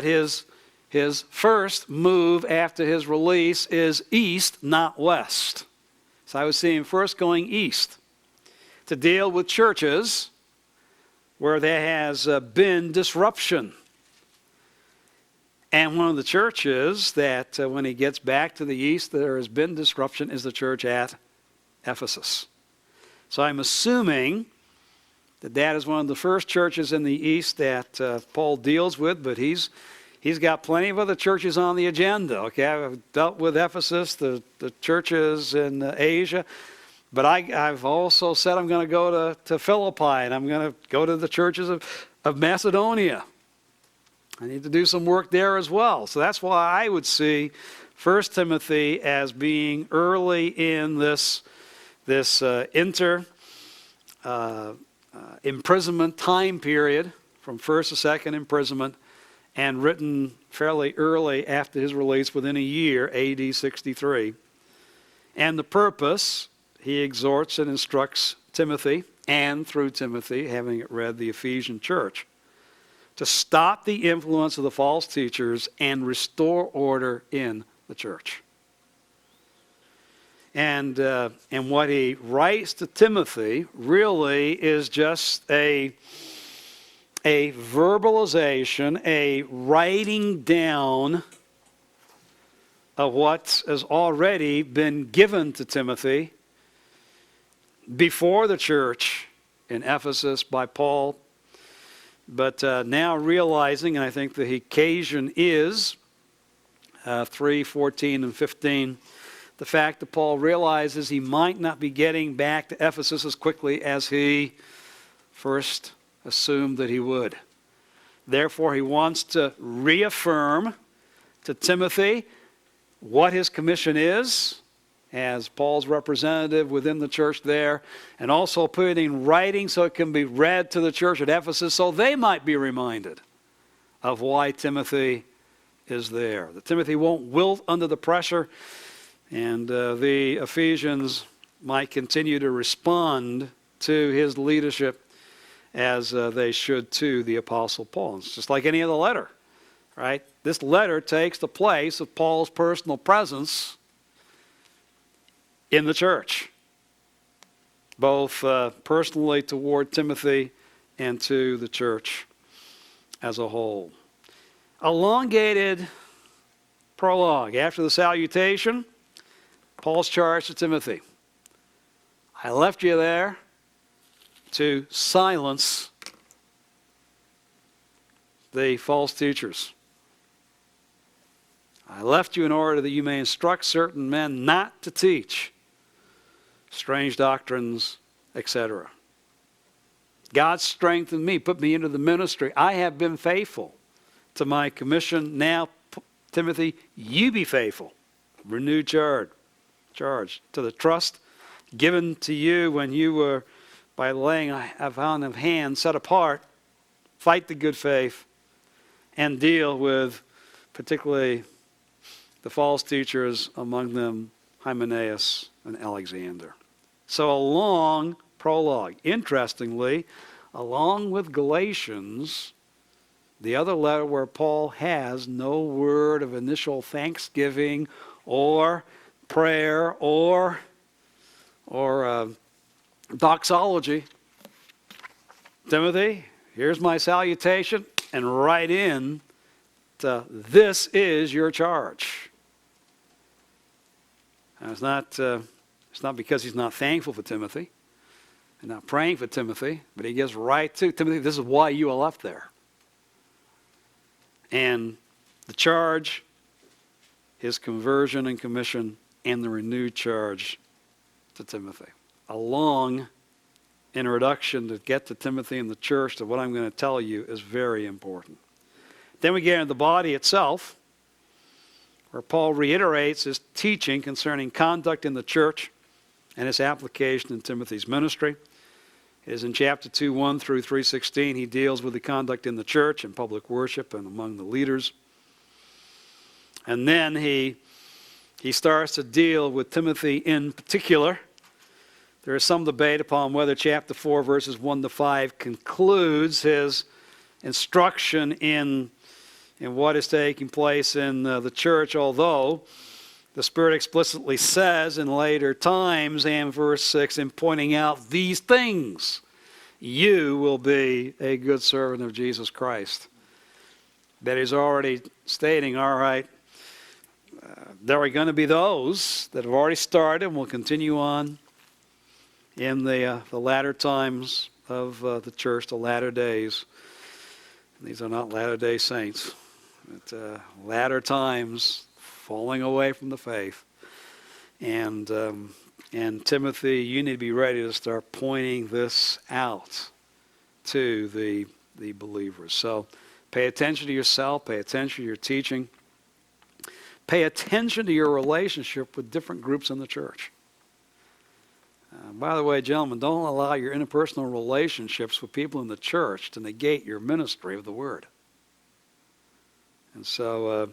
his first move after his release is east, not west. So I would see him first going east to deal with churches where there has been disruption. And one of the churches that when he gets back to the east there has been disruption is the church at Ephesus. So I'm assuming that is one of the first churches in the east that Paul deals with, but he's He's got plenty of other churches on the agenda. Okay, I've dealt with Ephesus, the churches in Asia. But I've also said I'm going to go to Philippi, and I'm going to go to the churches of Macedonia. I need to do some work there as well. So that's why I would see 1 Timothy as being early in this imprisonment time period, from first to second imprisonment, and written fairly early after his release, within a year, AD 63. And the purpose, he exhorts and instructs Timothy, and through Timothy, having it read the Ephesian church, to stop the influence of the false teachers and restore order in the church. And what he writes to Timothy really is just a verbalization, a writing down of what has already been given to Timothy before the church in Ephesus by Paul, but now realizing, and I think the occasion is 3:14 and 15, the fact that Paul realizes he might not be getting back to Ephesus as quickly as he first assumed that he would. Therefore, he wants to reaffirm to Timothy what his commission is as Paul's representative within the church there, and also put it in writing so it can be read to the church at Ephesus so they might be reminded of why Timothy is there. That Timothy won't wilt under the pressure, and the Ephesians might continue to respond to his leadership as they should to the Apostle Paul. It's just like any other letter, right? This letter takes the place of Paul's personal presence in the church, both personally toward Timothy and to the church as a whole. Elongated prologue. After the salutation, Paul's charge to Timothy. I left you there to silence the false teachers. I left you in order that you may instruct certain men not to teach strange doctrines, etc. God strengthened me, put me into the ministry. I have been faithful to my commission. Now, Timothy, you be faithful. Renewed charge to the trust given to you when you were, by laying on of hands, set apart. Fight the good faith and deal with particularly the false teachers, among them Hymenaeus and Alexander. So a long prologue. Interestingly, along with Galatians, the other letter where Paul has no word of initial thanksgiving or prayer or doxology. Timothy, here's my salutation, and right in to this is your charge. And it's not because he's not thankful for Timothy and not praying for Timothy, but he gets right to Timothy, this is why you are left there. And the charge, his conversion and commission, and the renewed charge to Timothy. A long introduction to get to Timothy and the church to what I'm going to tell you is very important. Then we get into the body itself, where Paul reiterates his teaching concerning conduct in the church and its application in Timothy's ministry. It is in chapter 2, 1 through 3:16. He deals with the conduct in the church and public worship and among the leaders. And then he starts to deal with Timothy in particular. There is some debate upon whether chapter 4, verses 1 to 5 concludes his instruction in what is taking place in the church, although the Spirit explicitly says in later times, and verse 6, in pointing out these things, you will be a good servant of Jesus Christ. That he's already stating, all right, there are going to be those that have already started and will continue on in the latter times of the church, the latter days. These are not latter-day saints. at latter times, falling away from the faith. And Timothy, you need to be ready to start pointing this out to the believers. So pay attention to yourself, pay attention to your teaching, pay attention to your relationship with different groups in the church. By the way, gentlemen, don't allow your interpersonal relationships with people in the church to negate your ministry of the Word. And so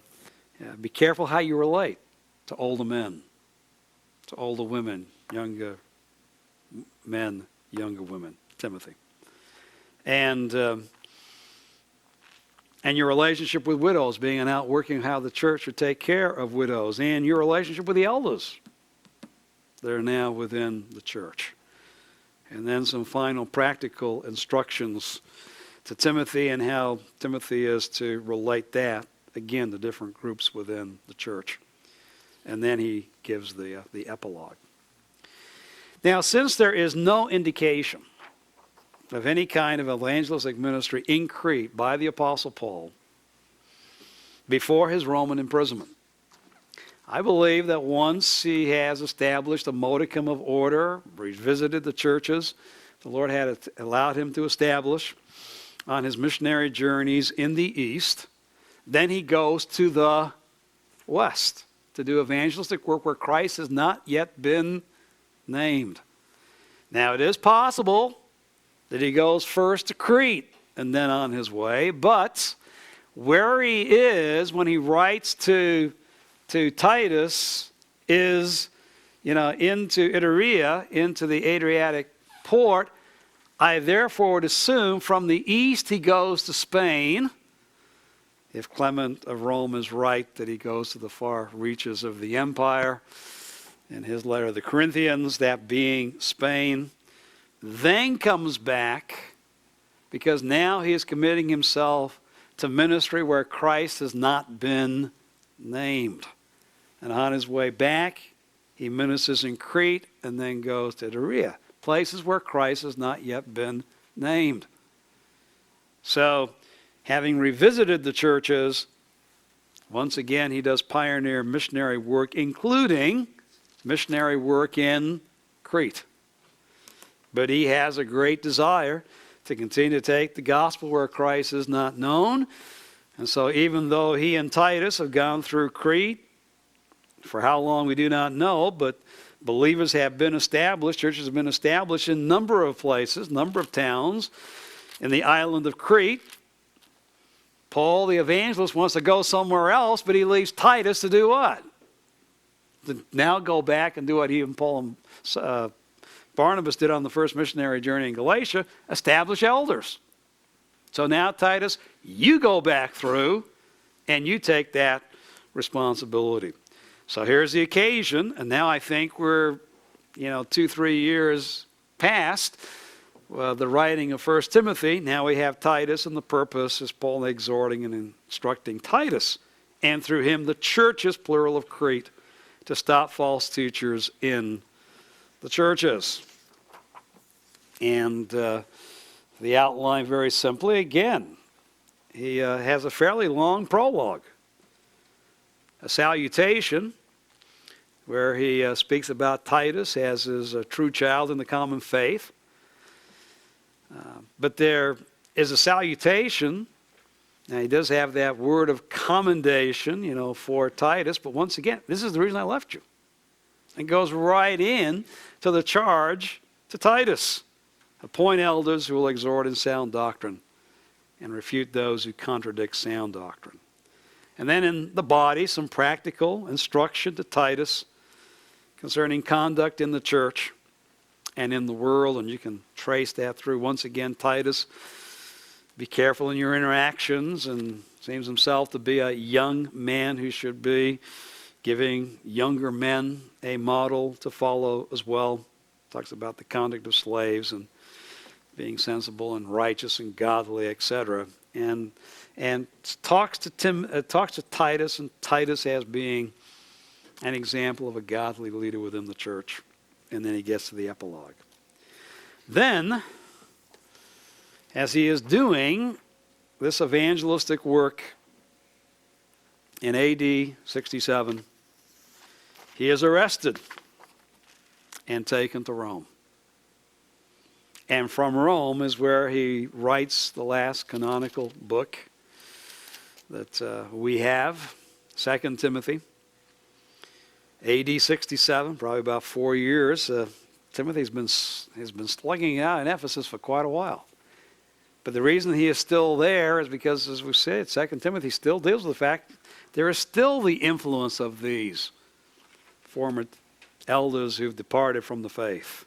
be careful how you relate to older men, to older women, younger men, younger women, Timothy. And your relationship with widows, being an outworking how the church would take care of widows, and your relationship with the elders that are now within the church. And then some final practical instructions to Timothy and how Timothy is to relate that, again, to different groups within the church. And then he gives the epilogue. Now, since there is no indication of any kind of evangelistic ministry in Crete by the Apostle Paul before his Roman imprisonment, I believe that once he has established a modicum of order, revisited the churches the Lord had allowed him to establish on his missionary journeys in the east, then he goes to the west to do evangelistic work where Christ has not yet been named. Now, it is possible that he goes first to Crete and then on his way, but where he is when he writes to Titus is, into Italia, into the Adriatic port. I therefore would assume from the east he goes to Spain. If Clement of Rome is right, that he goes to the far reaches of the empire. In his letter to the Corinthians, that being Spain. Then comes back, because now he is committing himself to ministry where Christ has not been named. And on his way back, he ministers in Crete and then goes to Italia, places where Christ has not yet been named. So, having revisited the churches, once again he does pioneer missionary work, including missionary work in Crete. But he has a great desire to continue to take the gospel where Christ is not known. And so even though he and Titus have gone through Crete, for how long we do not know, but believers have been established, churches have been established in a number of places, number of towns in the island of Crete. Paul, the evangelist, wants to go somewhere else, but he leaves Titus to do what? To now go back and do what he and Paul and Barnabas did on the first missionary journey in Galatia, establish elders. So now, Titus, you go back through and you take that responsibility. So here's the occasion, and now I think we're, 2-3 years past the writing of 1 Timothy. Now we have Titus, and the purpose is Paul exhorting and instructing Titus, and through him the churches, plural of Crete, to stop false teachers in the churches. And the outline very simply, again, he has a fairly long prologue, a salutation, where he speaks about Titus as his true child in the common faith. But there is a salutation. Now, he does have that word of commendation, for Titus. But once again, this is the reason I left you. It goes right in to the charge to Titus. Appoint elders who will exhort in sound doctrine and refute those who contradict sound doctrine. And then in the body, some practical instruction to Titus concerning conduct in the church and in the world, and you can trace that through. Once again, Titus, be careful in your interactions, and seems himself to be a young man who should be giving younger men a model to follow as well. Talks about the conduct of slaves and being sensible and righteous and godly, etc. And talks to Titus, and Titus as being an example of a godly leader within the church. And then he gets to the epilogue. Then, as he is doing this evangelistic work in AD 67, he is arrested and taken to Rome. And from Rome is where he writes the last canonical book that we have, 2 Timothy. AD 67, probably about 4 years. Timothy has been slugging it out in Ephesus for quite a while. But the reason he is still there is because, as we said, 2 Timothy still deals with the fact there is still the influence of these former elders who've departed from the faith.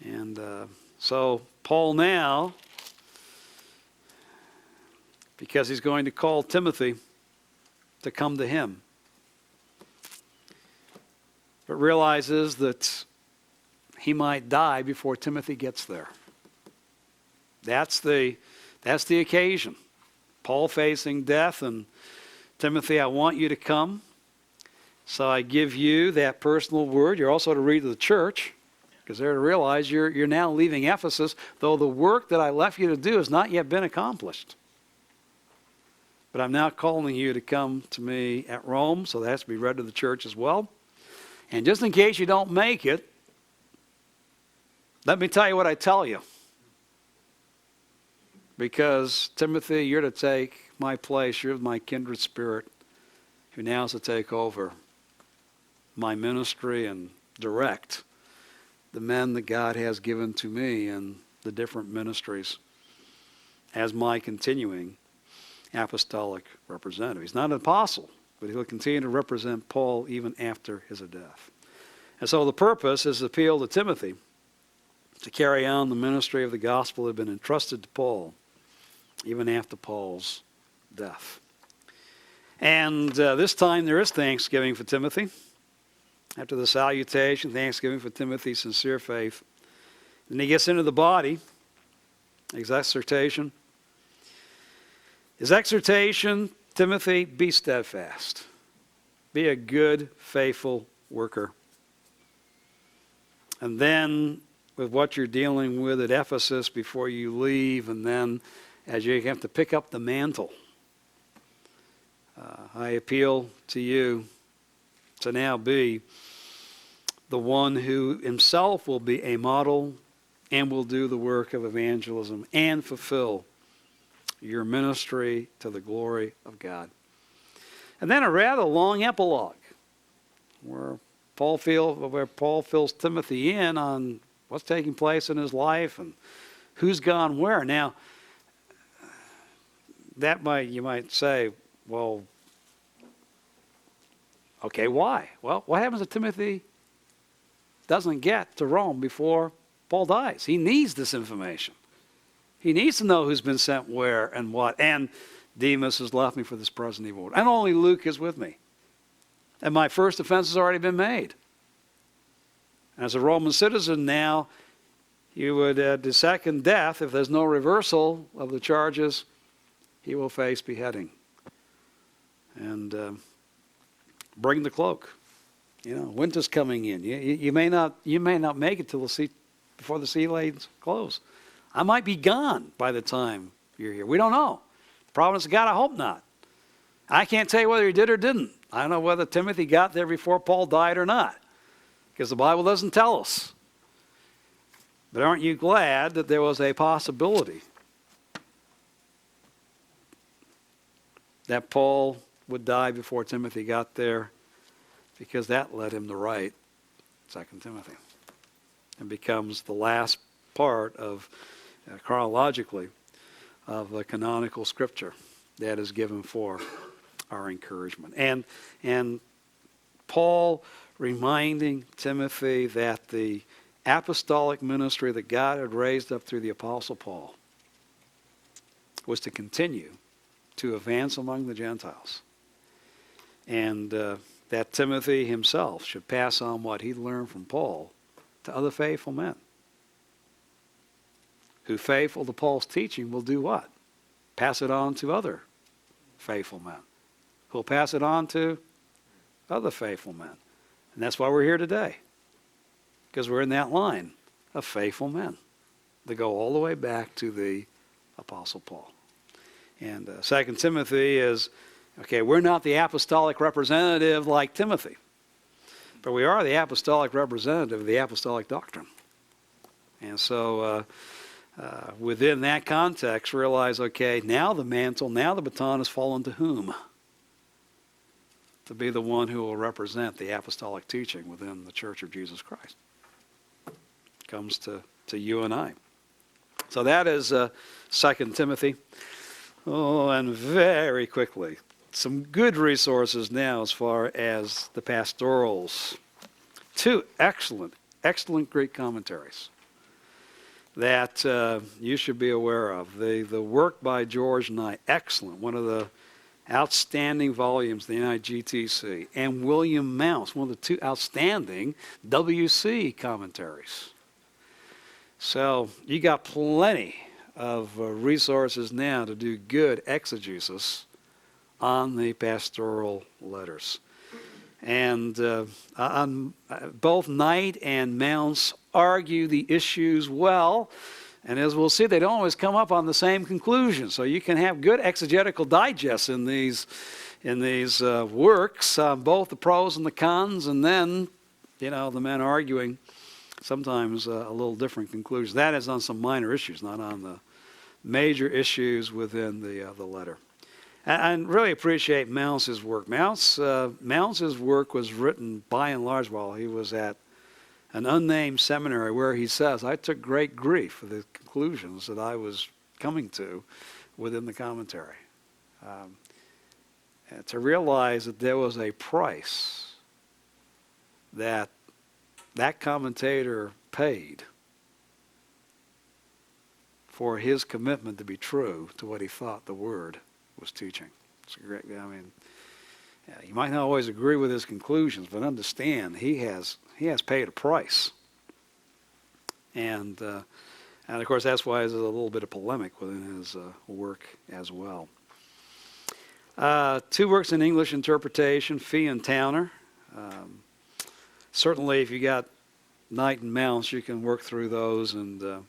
And so Paul now, because he's going to call Timothy to come to him, but realizes that he might die before Timothy gets there. That's the occasion. Paul facing death, and Timothy, I want you to come. So I give you that personal word. You're also to read to the church, because they're to realize you're now leaving Ephesus, though the work that I left you to do has not yet been accomplished. But I'm now calling you to come to me at Rome, so that has to be read to the church as well. And just in case you don't make it, let me tell you what I tell you. Because, Timothy, you're to take my place. You're my kindred spirit who now is to take over my ministry and direct the men that God has given to me in the different ministries as my continuing apostolic representative. He's not an apostle, but he'll continue to represent Paul even after his death. And so the purpose is to appeal to Timothy to carry on the ministry of the gospel that had been entrusted to Paul even after Paul's death. And this time there is thanksgiving for Timothy. After the salutation, thanksgiving for Timothy's sincere faith. Then he gets into the body, his exhortation. His exhortation, Timothy, be steadfast. Be a good, faithful worker. And then with what you're dealing with at Ephesus before you leave, and then as you have to pick up the mantle, I appeal to you to now be the one who himself will be a model and will do the work of evangelism and fulfill your ministry to the glory of God. And then a rather long epilogue where Paul fills Timothy in on what's taking place in his life and who's gone where. Now, you might say, well, okay, why? Well, what happens if Timothy doesn't get to Rome before Paul dies? He needs this information. He needs to know who's been sent where and what. And Demas has left me for this present evil. And only Luke is with me. And my first offense has already been made. As a Roman citizen now, you would, the second death, if there's no reversal of the charges, he will face beheading. And bring the cloak. You know, winter's coming in. You may not make it till before the sea lanes close. I might be gone by the time you're here. We don't know. Providence of God, I hope not. I can't tell you whether he did or didn't. I don't know whether Timothy got there before Paul died or not, because the Bible doesn't tell us. But aren't you glad that there was a possibility that Paul would die before Timothy got there, because that led him to write 2 Timothy and becomes the last part of, chronologically, of the canonical scripture that is given for our encouragement. And Paul reminding Timothy that the apostolic ministry that God had raised up through the Apostle Paul was to continue to advance among the Gentiles. And that Timothy himself should pass on what he learned from Paul to other faithful men, who, faithful to Paul's teaching, will do what? Pass it on to other faithful men, who will pass it on to other faithful men. And that's why we're here today, because we're in that line of faithful men that go all the way back to the Apostle Paul. And 2 Timothy is Okay, we're not the apostolic representative like Timothy, but we are the apostolic representative of the apostolic doctrine. And so within that context, realize, okay, now the mantle, now the baton has fallen to whom? To be the one who will represent the apostolic teaching within the Church of Jesus Christ. Comes to you and I. So that is 2 Timothy. Oh, and very quickly, some good resources now as far as the pastorals. Two excellent Greek commentaries that you should be aware of. The work by George Knight, excellent, one of the outstanding volumes of the NIGTC, and William Mounce, one of the two outstanding WC commentaries. So you got plenty of resources now to do good exegesis on the pastoral letters. And both Knight and Mounce argue the issues well, and as we'll see, they don't always come up on the same conclusion. So you can have good exegetical digests in these works, both the pros and the cons, and then, the men arguing sometimes a little different conclusions. That is on some minor issues, not on the major issues within the letter. And really appreciate Mounce's work. Mounce's work was written by and large while he was at an unnamed seminary, where he says, I took great grief for the conclusions that I was coming to within the commentary. To realize that there was a price that commentator paid for his commitment to be true to what he thought the Word was teaching. It's a great, you might not always agree with his conclusions, but understand he has paid a price. And of course that's why there's a little bit of polemic within his work as well. Two works in English interpretation, Fee and Towner. Certainly if you got Knight and Mounce, you can work through those. And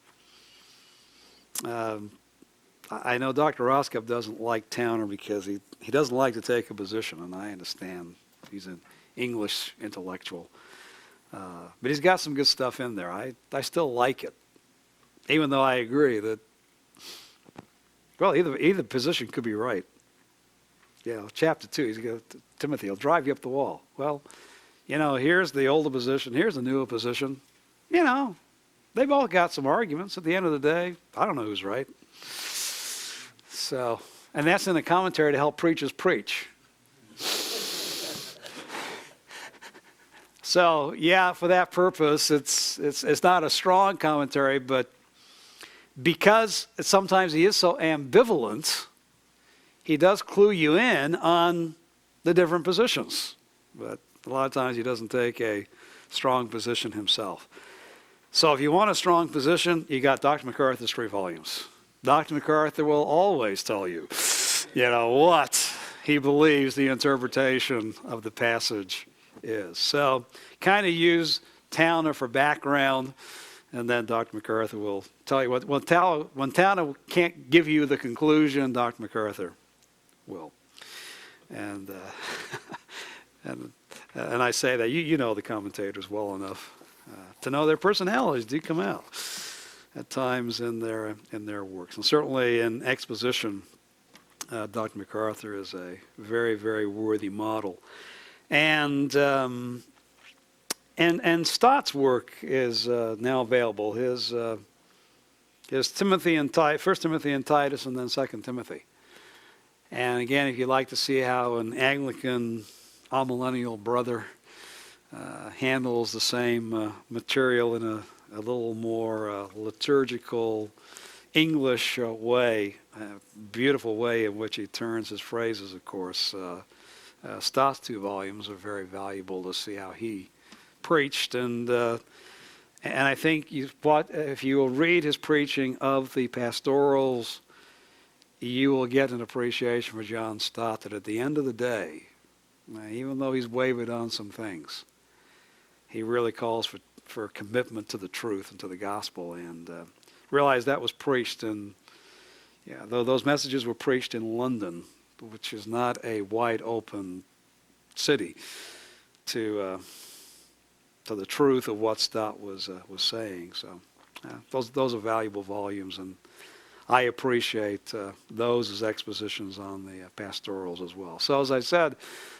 I know Dr. Roscoe doesn't like Towner because he doesn't like to take a position, and I understand. He's an English intellectual. But he's got some good stuff in there. I still like it, even though I agree that, well, either position could be right. Chapter 2, he's got Timothy, he'll drive you up the wall. Well, here's the older position, here's the newer position. They've all got some arguments. At the end of the day, I don't know who's right. So, and that's in the commentary to help preachers preach. So, for that purpose, it's not a strong commentary, but because sometimes he is so ambivalent, he does clue you in on the different positions. But a lot of times he doesn't take a strong position himself. So if you want a strong position, you got Dr. MacArthur's 3 volumes. Dr. MacArthur will always tell you, what he believes the interpretation of the passage is. So kind of use Towner for background, and then Dr. MacArthur will tell you when Towner can't give you the conclusion, Dr. MacArthur will. And and I say that you know the commentators well enough to know their personalities do come out at times in their works. And certainly in exposition, Dr. MacArthur is a very, very worthy model. And Stott's work is now available. His Timothy and First Timothy and Titus, and then 2 Timothy. And again, if you'd like to see how an Anglican amillennial brother handles the same material in a little more liturgical English way, beautiful way in which he turns his phrases, of course. Stott's 2 volumes are very valuable to see how he preached, and I think if you will read his preaching of the pastorals, you will get an appreciation for John Stott that at the end of the day, even though he's wavered on some things, he really calls for commitment to the truth and to the gospel, and realize that was preached though those messages were preached in London which is not a wide open city to the truth of what Stott was saying. So those are valuable volumes, and I appreciate those as expositions on the pastorals as well. So as I said,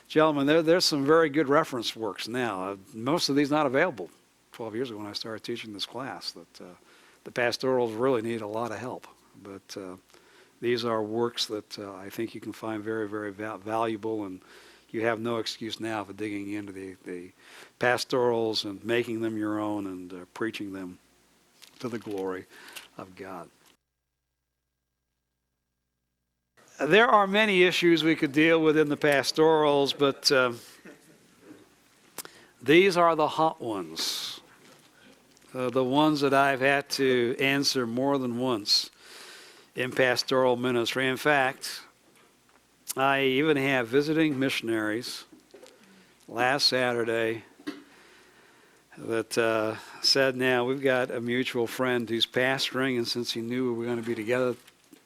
gentlemen, there's some very good reference works now. Most of these not available 12 years ago when I started teaching this class. That the pastorals really need a lot of help. But these are works that I think you can find very, very valuable, and you have no excuse now for digging into the pastorals and making them your own and preaching them to the glory of God. There are many issues we could deal with in the pastorals, but these are the hot ones, the ones that I've had to answer more than once in pastoral ministry. In fact, I even have visiting missionaries last Saturday that said, now we've got a mutual friend who's pastoring, and since he knew we were going to be together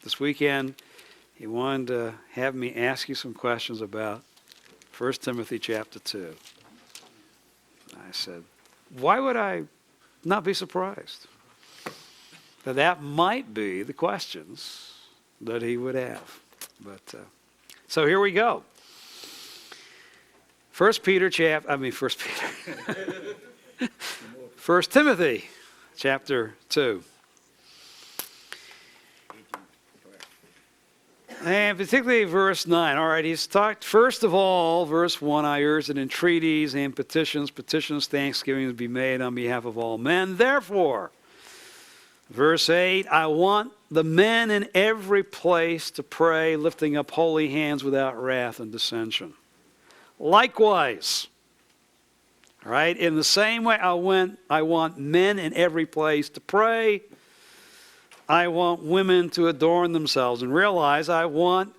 this weekend, he wanted to have me ask you some questions about 1 Timothy chapter 2. I said, why would I not be surprised that might be the questions that he would have? But so here we go. 1 Timothy chapter 2. And particularly verse 9. All right, he's talked, first of all, verse 1, I urge that entreaties and petitions, thanksgivings be made on behalf of all men. Therefore, verse 8, I want the men in every place to pray, lifting up holy hands without wrath and dissension. Likewise, all right, in the same way I want men in every place to pray. I want women to adorn themselves. And realize I want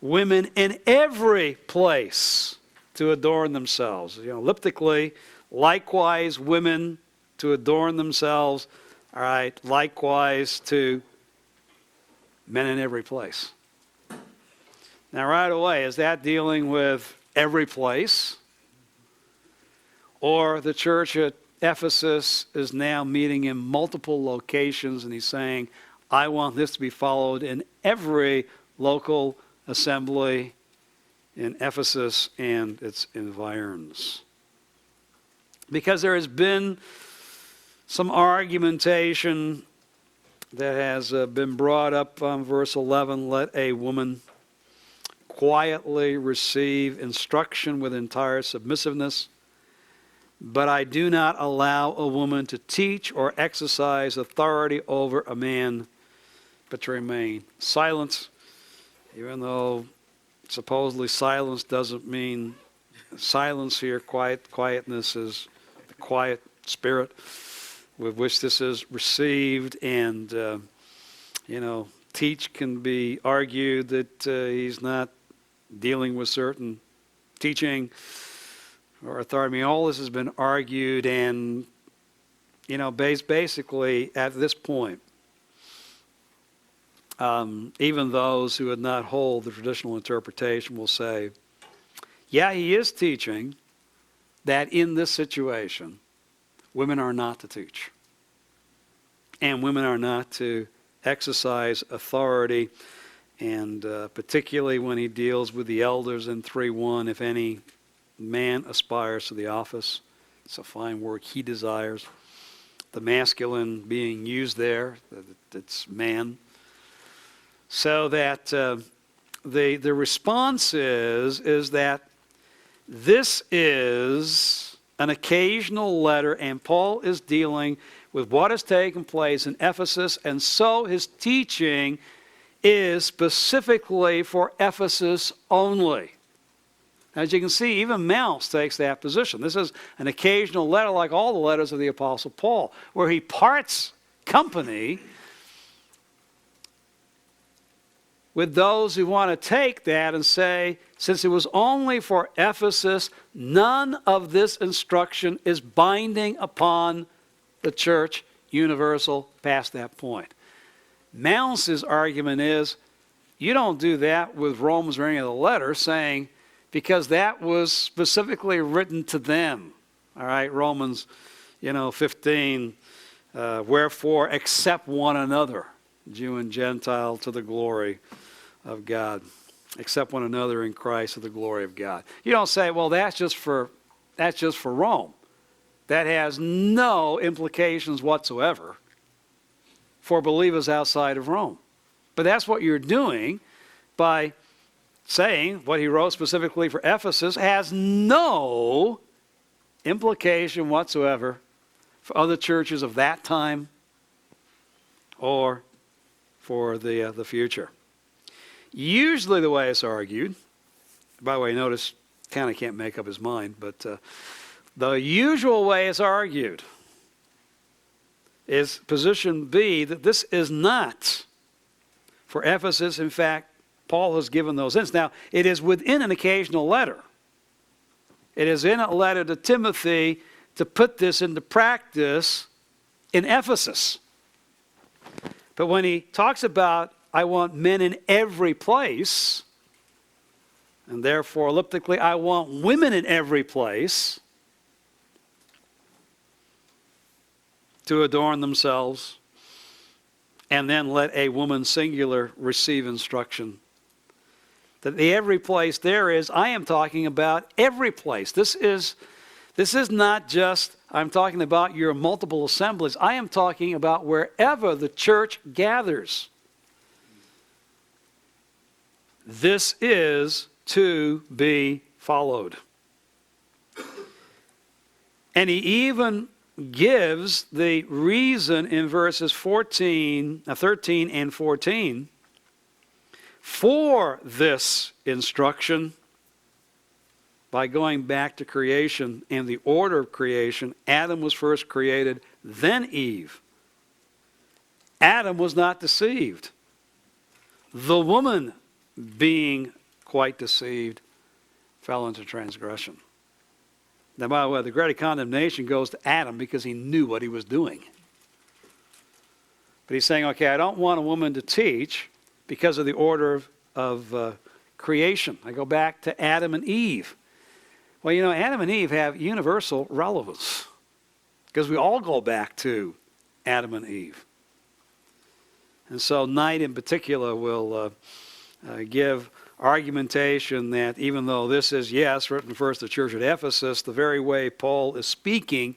women in every place to adorn themselves. Elliptically, likewise women to adorn themselves. All right, likewise to men in every place. Now right away, is that dealing with every place? Or the church at Ephesus is now meeting in multiple locations, and he's saying, I want this to be followed in every local assembly in Ephesus and its environs. Because there has been some argumentation that has been brought up on verse 11, let a woman quietly receive instruction with entire submissiveness. But I do not allow a woman to teach or exercise authority over a man, but to remain silent, even though supposedly silence doesn't mean silence here. Quietness is the quiet spirit with which this is received. And, teach can be argued that he's not dealing with certain teaching or authority. I mean, all this has been argued, and, basically at this point, even those who would not hold the traditional interpretation will say, yeah, he is teaching that in this situation, women are not to teach. And women are not to exercise authority, and particularly when he deals with the elders in 3:1, if any man aspires to the office. It's a fine word, he desires. The masculine being used there, it's man. So that the response is that this is an occasional letter, and Paul is dealing with what has taken place in Ephesus, and so his teaching is specifically for Ephesus only. As you can see, even Mouse takes that position. This is an occasional letter like all the letters of the Apostle Paul, where he parts company with those who want to take that and say, since it was only for Ephesus, none of this instruction is binding upon the church universal past that point. Mouse's argument is, You don't do that with Romans or any of the letters, saying, because that was specifically written to them. All right, Romans, 15, wherefore accept one another, Jew and Gentile, to the glory of God. Accept one another in Christ to the glory of God. You don't say, well, that's just for Rome. That has no implications whatsoever for believers outside of Rome. But that's what you're doing by saying what he wrote specifically for Ephesus has no implication whatsoever for other churches of that time or for the future. Usually the way it's argued, by the way, notice, kind of can't make up his mind, but the usual way it's argued is position B, that this is not for Ephesus. In fact, Paul has given those hints. Now, it is within an occasional letter. It is in a letter to Timothy to put this into practice in Ephesus. But when he talks about, I want men in every place, and therefore, elliptically, I want women in every place to adorn themselves, and then let a woman singular receive instruction. That the every place there is, I am talking about every place. This is not just, I'm talking about your multiple assemblies. I am talking about wherever the church gathers. This is to be followed. And he even gives the reason in verses 13 and 14 for this instruction by going back to creation and the order of creation. Adam was first created, then Eve. Adam was not deceived. The woman, being quite deceived, fell into transgression. Now, by the way, the greater condemnation goes to Adam because he knew what he was doing. But he's saying, okay, I don't want a woman to teach because of the order of creation. I go back to Adam and Eve. Well, Adam and Eve have universal relevance because we all go back to Adam and Eve. And so Knight in particular will give argumentation that even though this is, yes, written first to the church at Ephesus, the very way Paul is speaking,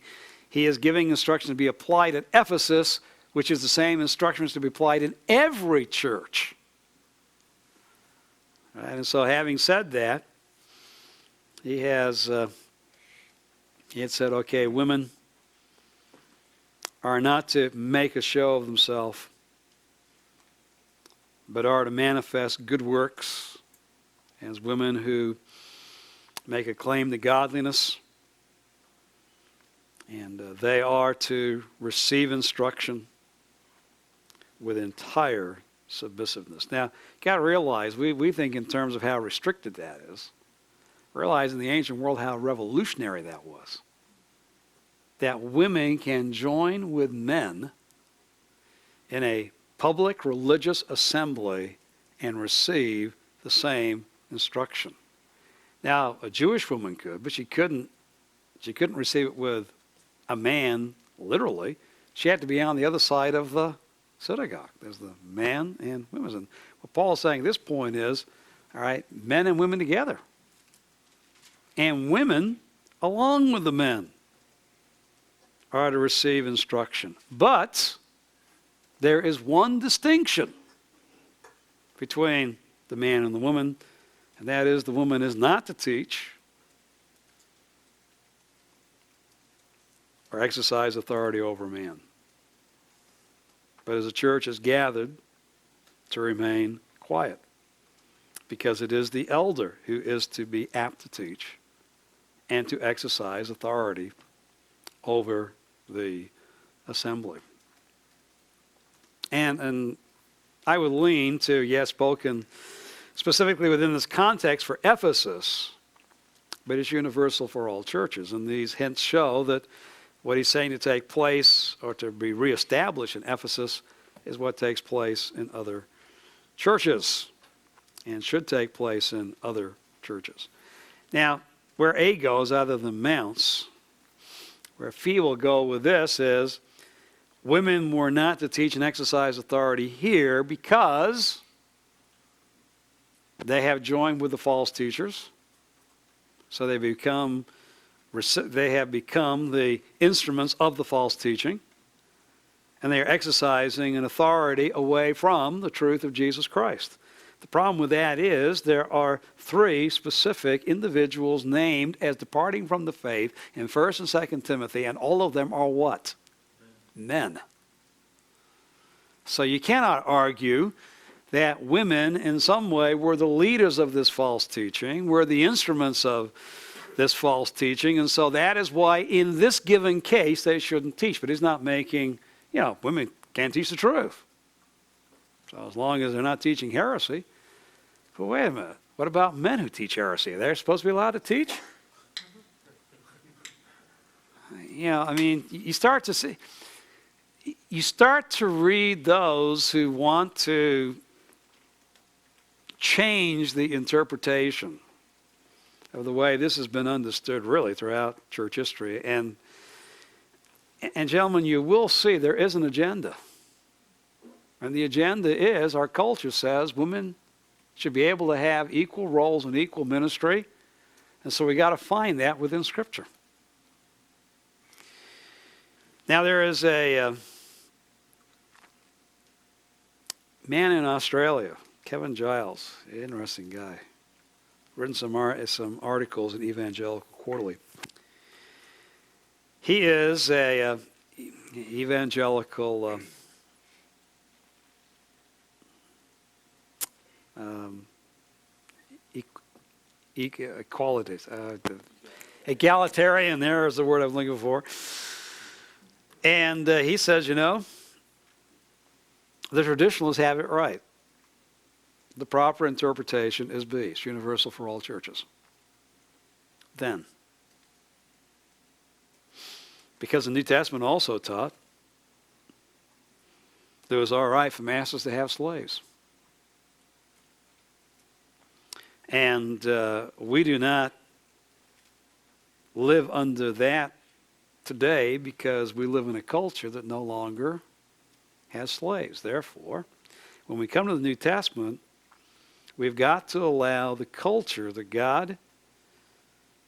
he is giving instructions to be applied at Ephesus, which is the same instructions to be applied in every church. Right? And so having said that, he had said, okay, women are not to make a show of themselves, but are to manifest good works as women who make a claim to godliness. And they are to receive instruction with entire submissiveness. Now, you got to realize, we think in terms of how restricted that is. Realize in the ancient world how revolutionary that was. That women can join with men in a public religious assembly and receive the same instruction. Now, a Jewish woman could, but she couldn't receive it with a man, literally. She had to be on the other side of the synagogue. There's the man and women. And what Paul's saying at this point is, all right, men and women together. And women, along with the men, are to receive instruction. But there is one distinction between the man and the woman, and that is the woman is not to teach or exercise authority over man, but as the church is gathered, to remain quiet, because it is the elder who is to be apt to teach and to exercise authority over the assembly. And I would lean to, yes, spoken specifically within this context for Ephesus, but it's universal for all churches. And these hints show that what he's saying to take place or to be reestablished in Ephesus is what takes place in other churches. and should take place in other churches. Now, where A goes other than mounts, where Fee will go with this is women were not to teach and exercise authority here because they have joined with the false teachers. So they have become the instruments of the false teaching. And they are exercising an authority away from the truth of Jesus Christ. The problem with that is there are 3 specific individuals named as departing from the faith in 1 and 2 Timothy, and all of them are what? Men. So you cannot argue that women in some way were the leaders of this false teaching, were the instruments of this false teaching, and so that is why in this given case they shouldn't teach. But he's not making, women can't teach the truth. So as long as they're not teaching heresy. But wait a minute, what about men who teach heresy? They're supposed to be allowed to teach? You start to read those who want to change the interpretation of the way this has been understood really throughout church history. And gentlemen, you will see there is an agenda. And the agenda is, our culture says, women should be able to have equal roles and equal ministry. And so we got to find that within Scripture. Now there is a man in Australia, Kevin Giles, interesting guy, written some articles in Evangelical Quarterly. He is a evangelical equalities, egalitarian, there is the word I'm looking for. And he says, the traditionalists have it right. The proper interpretation is B. It's universal for all churches. Then. Because the New Testament also taught that it was all right for masters to have slaves. And we do not live under that today because we live in a culture that no longer has slaves. Therefore, when we come to the New Testament, we've got to allow the culture that God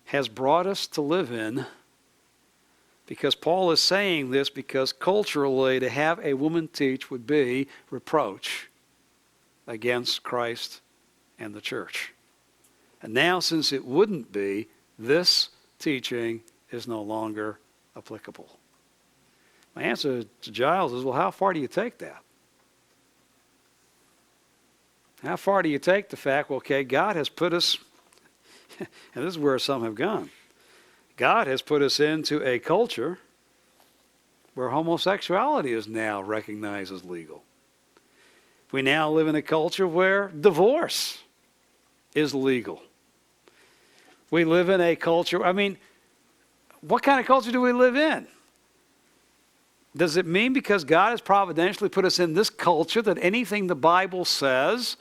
has brought us to live in, because Paul is saying this because culturally to have a woman teach would be reproach against Christ and the church. And now, since it wouldn't be, this teaching is no longer applicable. My answer to Giles is, well, how far do you take that? How far do you take the fact, God has put us, and this is where some have gone, God has put us into a culture where homosexuality is now recognized as legal. We now live in a culture where divorce is legal. We live in a culture, what kind of culture do we live in? Does it mean because God has providentially put us in this culture that anything the Bible says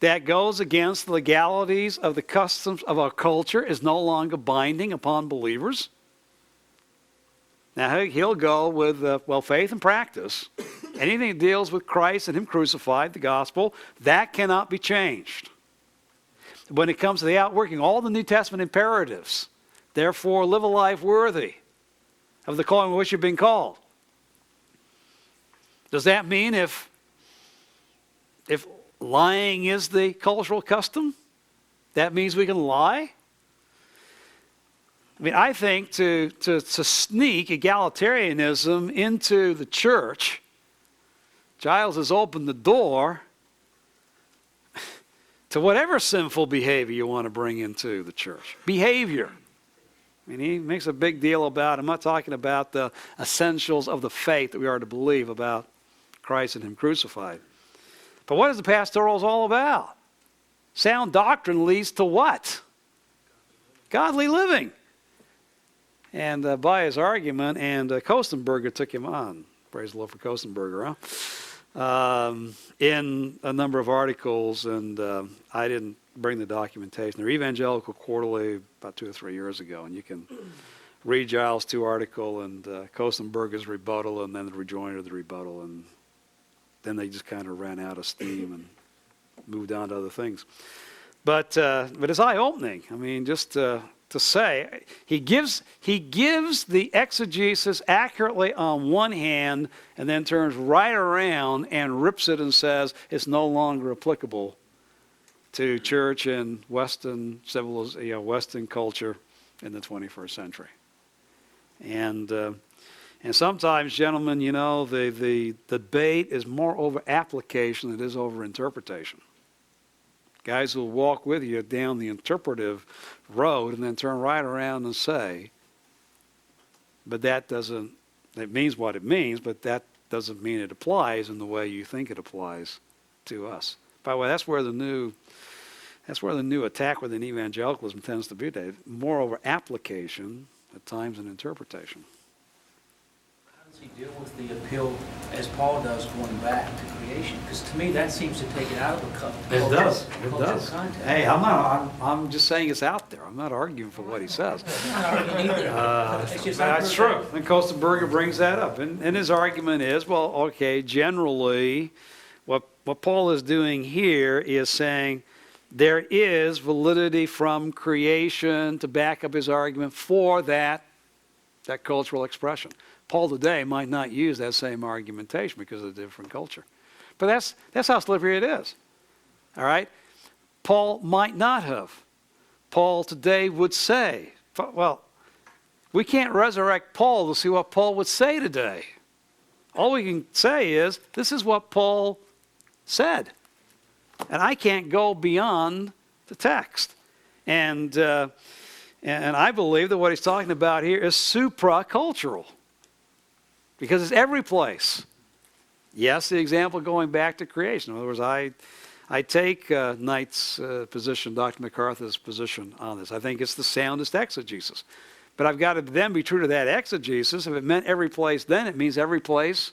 that goes against the legalities of the customs of our culture is no longer binding upon believers? Now, he'll go with, faith and practice. Anything that deals with Christ and Him crucified, the gospel, that cannot be changed. When it comes to the outworking, all the New Testament imperatives, therefore live a life worthy of the calling with which you've been called. Does that mean if lying is the cultural custom, that means we can lie? I think to sneak egalitarianism into the church, Giles has opened the door to whatever sinful behavior you want to bring into the church. Behavior. He makes a big deal about, I'm not talking about the essentials of the faith that we are to believe about Christ and Him crucified. But what is the pastorals all about? Sound doctrine leads to what? Godly living. And by his argument, and Kostenberger took him on. Praise the Lord for Kostenberger, huh? in a number of articles, and I didn't bring the documentation. They're Evangelical Quarterly about 2 or 3 years ago, and you can read Giles' 2 article and Kostenberger's rebuttal, and then the rejoinder of the rebuttal, and then they just kind of ran out of steam and moved on to other things. But it's eye-opening. I mean, just to say, he gives the exegesis accurately on one hand, and then turns right around and rips it and says it's no longer applicable to church and Western Western culture in the 21st century. And sometimes, gentlemen, the debate is more over application than it is over interpretation. Guys will walk with you down the interpretive road and then turn right around and say, but it means what it means, but that doesn't mean it applies in the way you think it applies to us. By the way, that's where the new attack within evangelicalism tends to be today. More over application at times than interpretation. How does he deal with the appeal, as Paul does, going back to creation? Because to me, that seems to take it out of the cultural context. Hey, I'm just saying it's out there. I'm not arguing for what he says. I'm not arguing either. It's just That's true. And Kostenberger brings that up. And his argument is, well, okay, generally, what Paul is doing here is saying there is validity from creation to back up his argument for that cultural expression. Paul today might not use that same argumentation because of the different culture. But that's how slippery it is. All right? Paul might not have. Paul today would say, well, we can't resurrect Paul to see what Paul would say today. All we can say is, this is what Paul said. And I can't go beyond the text. And I believe that what he's talking about here is supra-cultural. Because it's every place. Yes, the example going back to creation. In other words, I take Knight's position, Dr. MacArthur's position on this. I think it's the soundest exegesis. But I've got to then be true to that exegesis. If it meant every place then, it means every place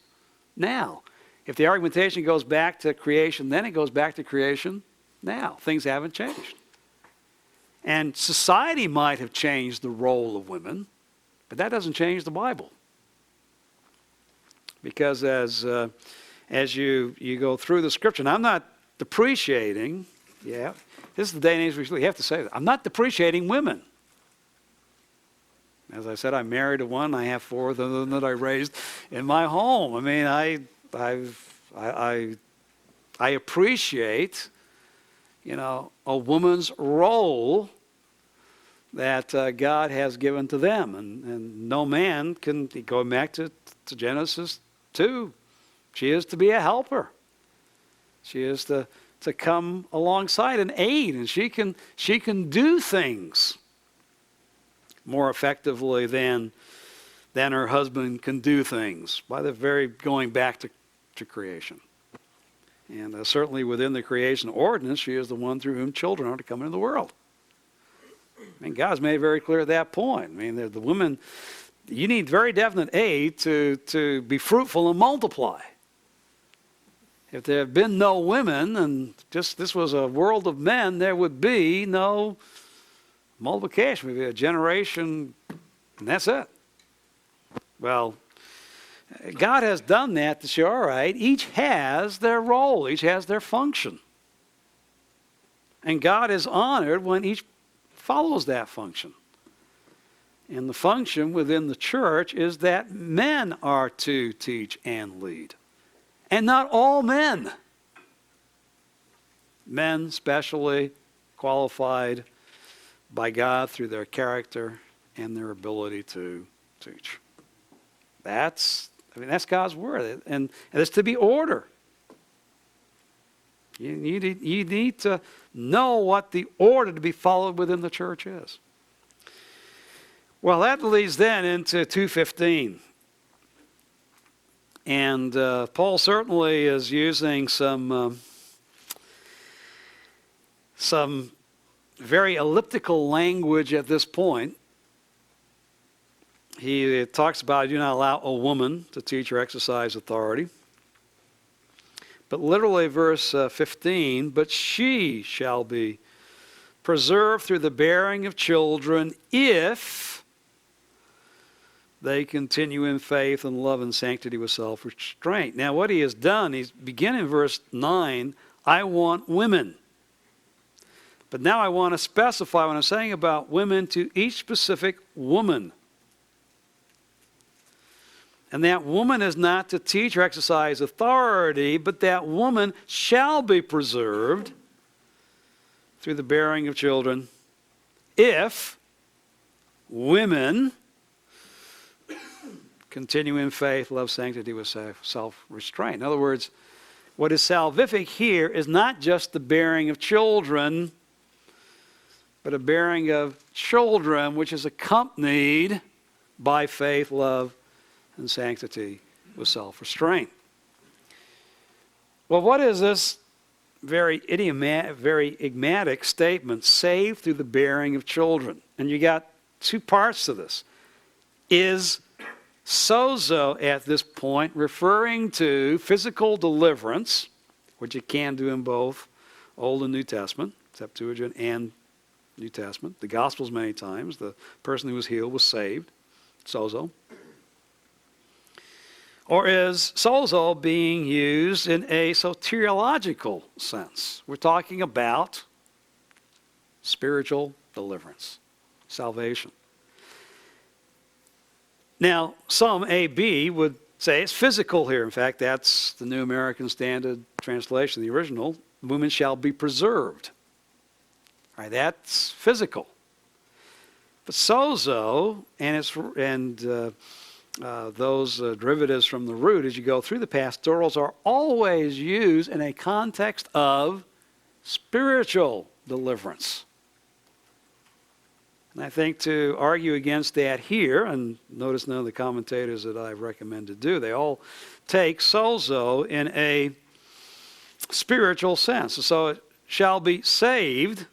now. If the argumentation goes back to creation then, it goes back to creation now. Things haven't changed. And society might have changed the role of women, but that doesn't change the Bible. Because as you go through the Scripture, and I'm not depreciating, this is the day and age we really have to say that. I'm not depreciating women. As I said, I'm married to one, I have 4 of them that I raised in my home. I mean, I appreciate, a woman's role that God has given to them. And no man can, going back to Genesis 2, she is to be a helper. She is to come alongside and aid, and she can do things more effectively than her husband can do things, by the very going back to creation. And certainly within the creation ordinance, she is the one through whom children are to come into the world. I mean, God's made it very clear at that point. I mean, the women, you need very definite aid to be fruitful and multiply. If there had been no women and just this was a world of men, there would be no multiplication. Would be a generation, and that's it. Well, God has done that to show, all right, each has their role, each has their function. And God is honored when each follows that function. And the function within the church is that men are to teach and lead. And not all men. Men specially qualified by God through their character and their ability to teach. That's God's word. And it's to be order. You need to know what the order to be followed within the church is. Well, that leads then into 2:15. And Paul certainly is using some very elliptical language at this point. He talks about, do not allow a woman to teach or exercise authority. But literally verse 15, but she shall be preserved through the bearing of children if they continue in faith and love and sanctity with self-restraint. Now what he has done, he's beginning in verse 9, I want women. But now I want to specify when I'm saying about women to each specific woman. And that woman is not to teach or exercise authority, but that woman shall be preserved through the bearing of children if women continue in faith, love, sanctity with self-restraint. In other words, what is salvific here is not just the bearing of children, but a bearing of children which is accompanied by faith, love, and sanctity with self-restraint. Well, what is this very enigmatic statement, saved through the bearing of children? And you got two parts to this. Is sozo at this point referring to physical deliverance, which it can do in both Old and New Testament, Septuagint and New Testament. The Gospels many times, the person who was healed was saved, sozo. Or is sozo being used in a soteriological sense? We're talking about spiritual deliverance, salvation. Now, some AB would say it's physical here. In fact, that's the New American Standard Translation, the original. Women shall be preserved. All right, that's physical. But sozo and those derivatives from the root, as you go through the pastorals, are always used in a context of spiritual deliverance. And I think to argue against that here, and notice none of the commentators that I've recommended do, they all take sozo in a spiritual sense. So it shall be saved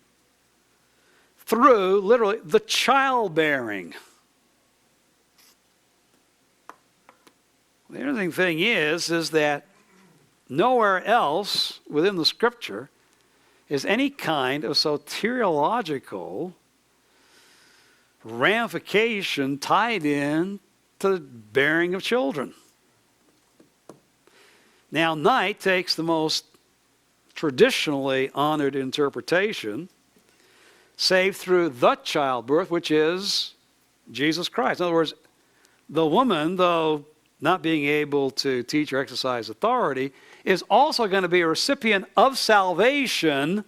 through, literally, the childbearing. The interesting thing is that nowhere else within the Scripture is any kind of soteriological ramification tied in to the bearing of children. Now, Knight takes the most traditionally honored interpretation, saved through the childbirth, which is Jesus Christ. In other words, the woman, though not being able to teach or exercise authority, is also going to be a recipient of salvation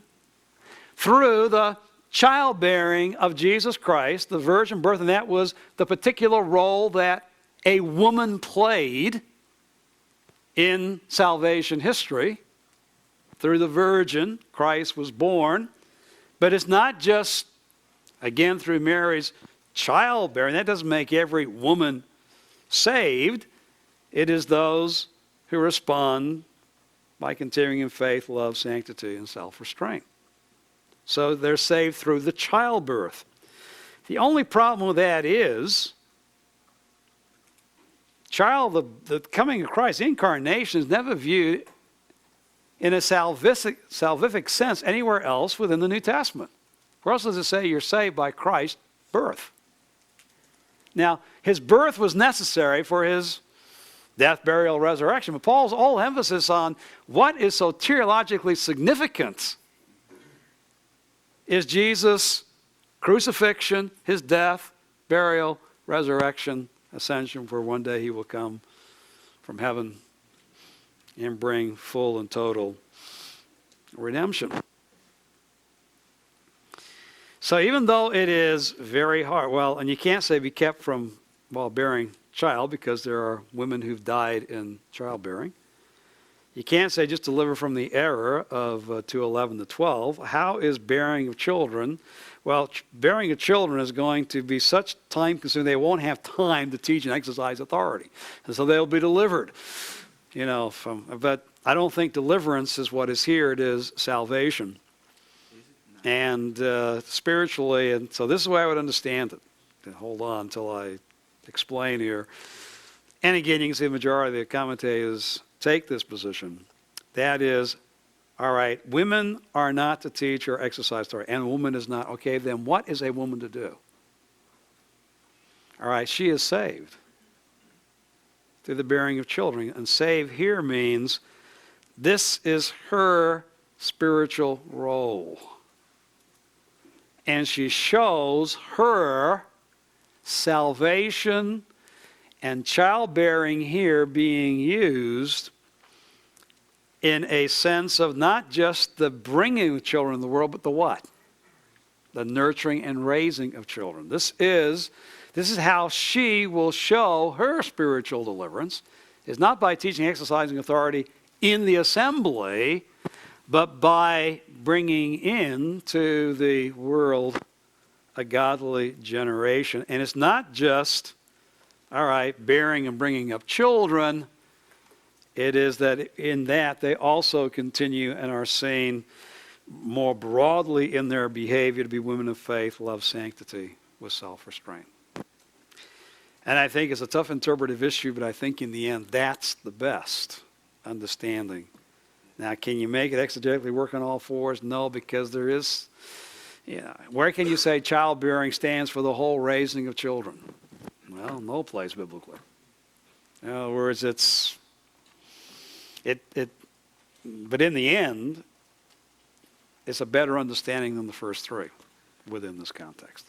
through the childbearing of Jesus Christ, the virgin birth, and that was the particular role that a woman played in salvation history. Through the virgin, Christ was born. But it's not just, again, through Mary's childbearing. That doesn't make every woman saved. It is those who respond by continuing in faith, love, sanctity, and self-restraint. So they're saved through the childbirth. The only problem with that is the coming of Christ, the incarnation, is never viewed in a salvific sense anywhere else within the New Testament. Where else does it say you're saved by Christ's birth? Now, his birth was necessary for his death, burial, resurrection, but Paul's whole emphasis on what is soteriologically significant is Jesus' crucifixion, his death, burial, resurrection, ascension, for one day he will come from heaven and bring full and total redemption. So even though it is very hard, well, and you can't say be kept from while bearing child, because there are women who've died in childbearing. You can't say just deliver from the error of 2:11 to 12. How is bearing of children? Well, bearing of children is going to be such time-consuming they won't have time to teach and exercise authority, and so they'll be delivered. But I don't think deliverance is what is here. It is salvation, and spiritually. And so this is the way I would understand it. Hold on until I explain here. And again, you can see the majority of the commentators take this position, That is, all right, women are not to teach or exercise authority, and a woman is not. Okay, then what is a woman to do? All right, she is saved through the bearing of children. And save here means this is her spiritual role. And she shows her salvation and childbearing here being used in a sense of not just the bringing of children in the world, but the what? The nurturing and raising of children. This is how she will show her spiritual deliverance. It's not by teaching, exercising authority in the assembly, but by bringing into the world a godly generation. And it's not just, all right, bearing and bringing up children. It is that in that they also continue and are seen more broadly in their behavior to be women of faith, love, sanctity, with self-restraint. And I think it's a tough interpretive issue, but I think in the end that's the best understanding. Now, can you make it exegetically work on all fours? No, because there is, where can you say childbearing stands for the whole raising of children? Well, no place biblically. In other words, but in the end, it's a better understanding than the first three within this context.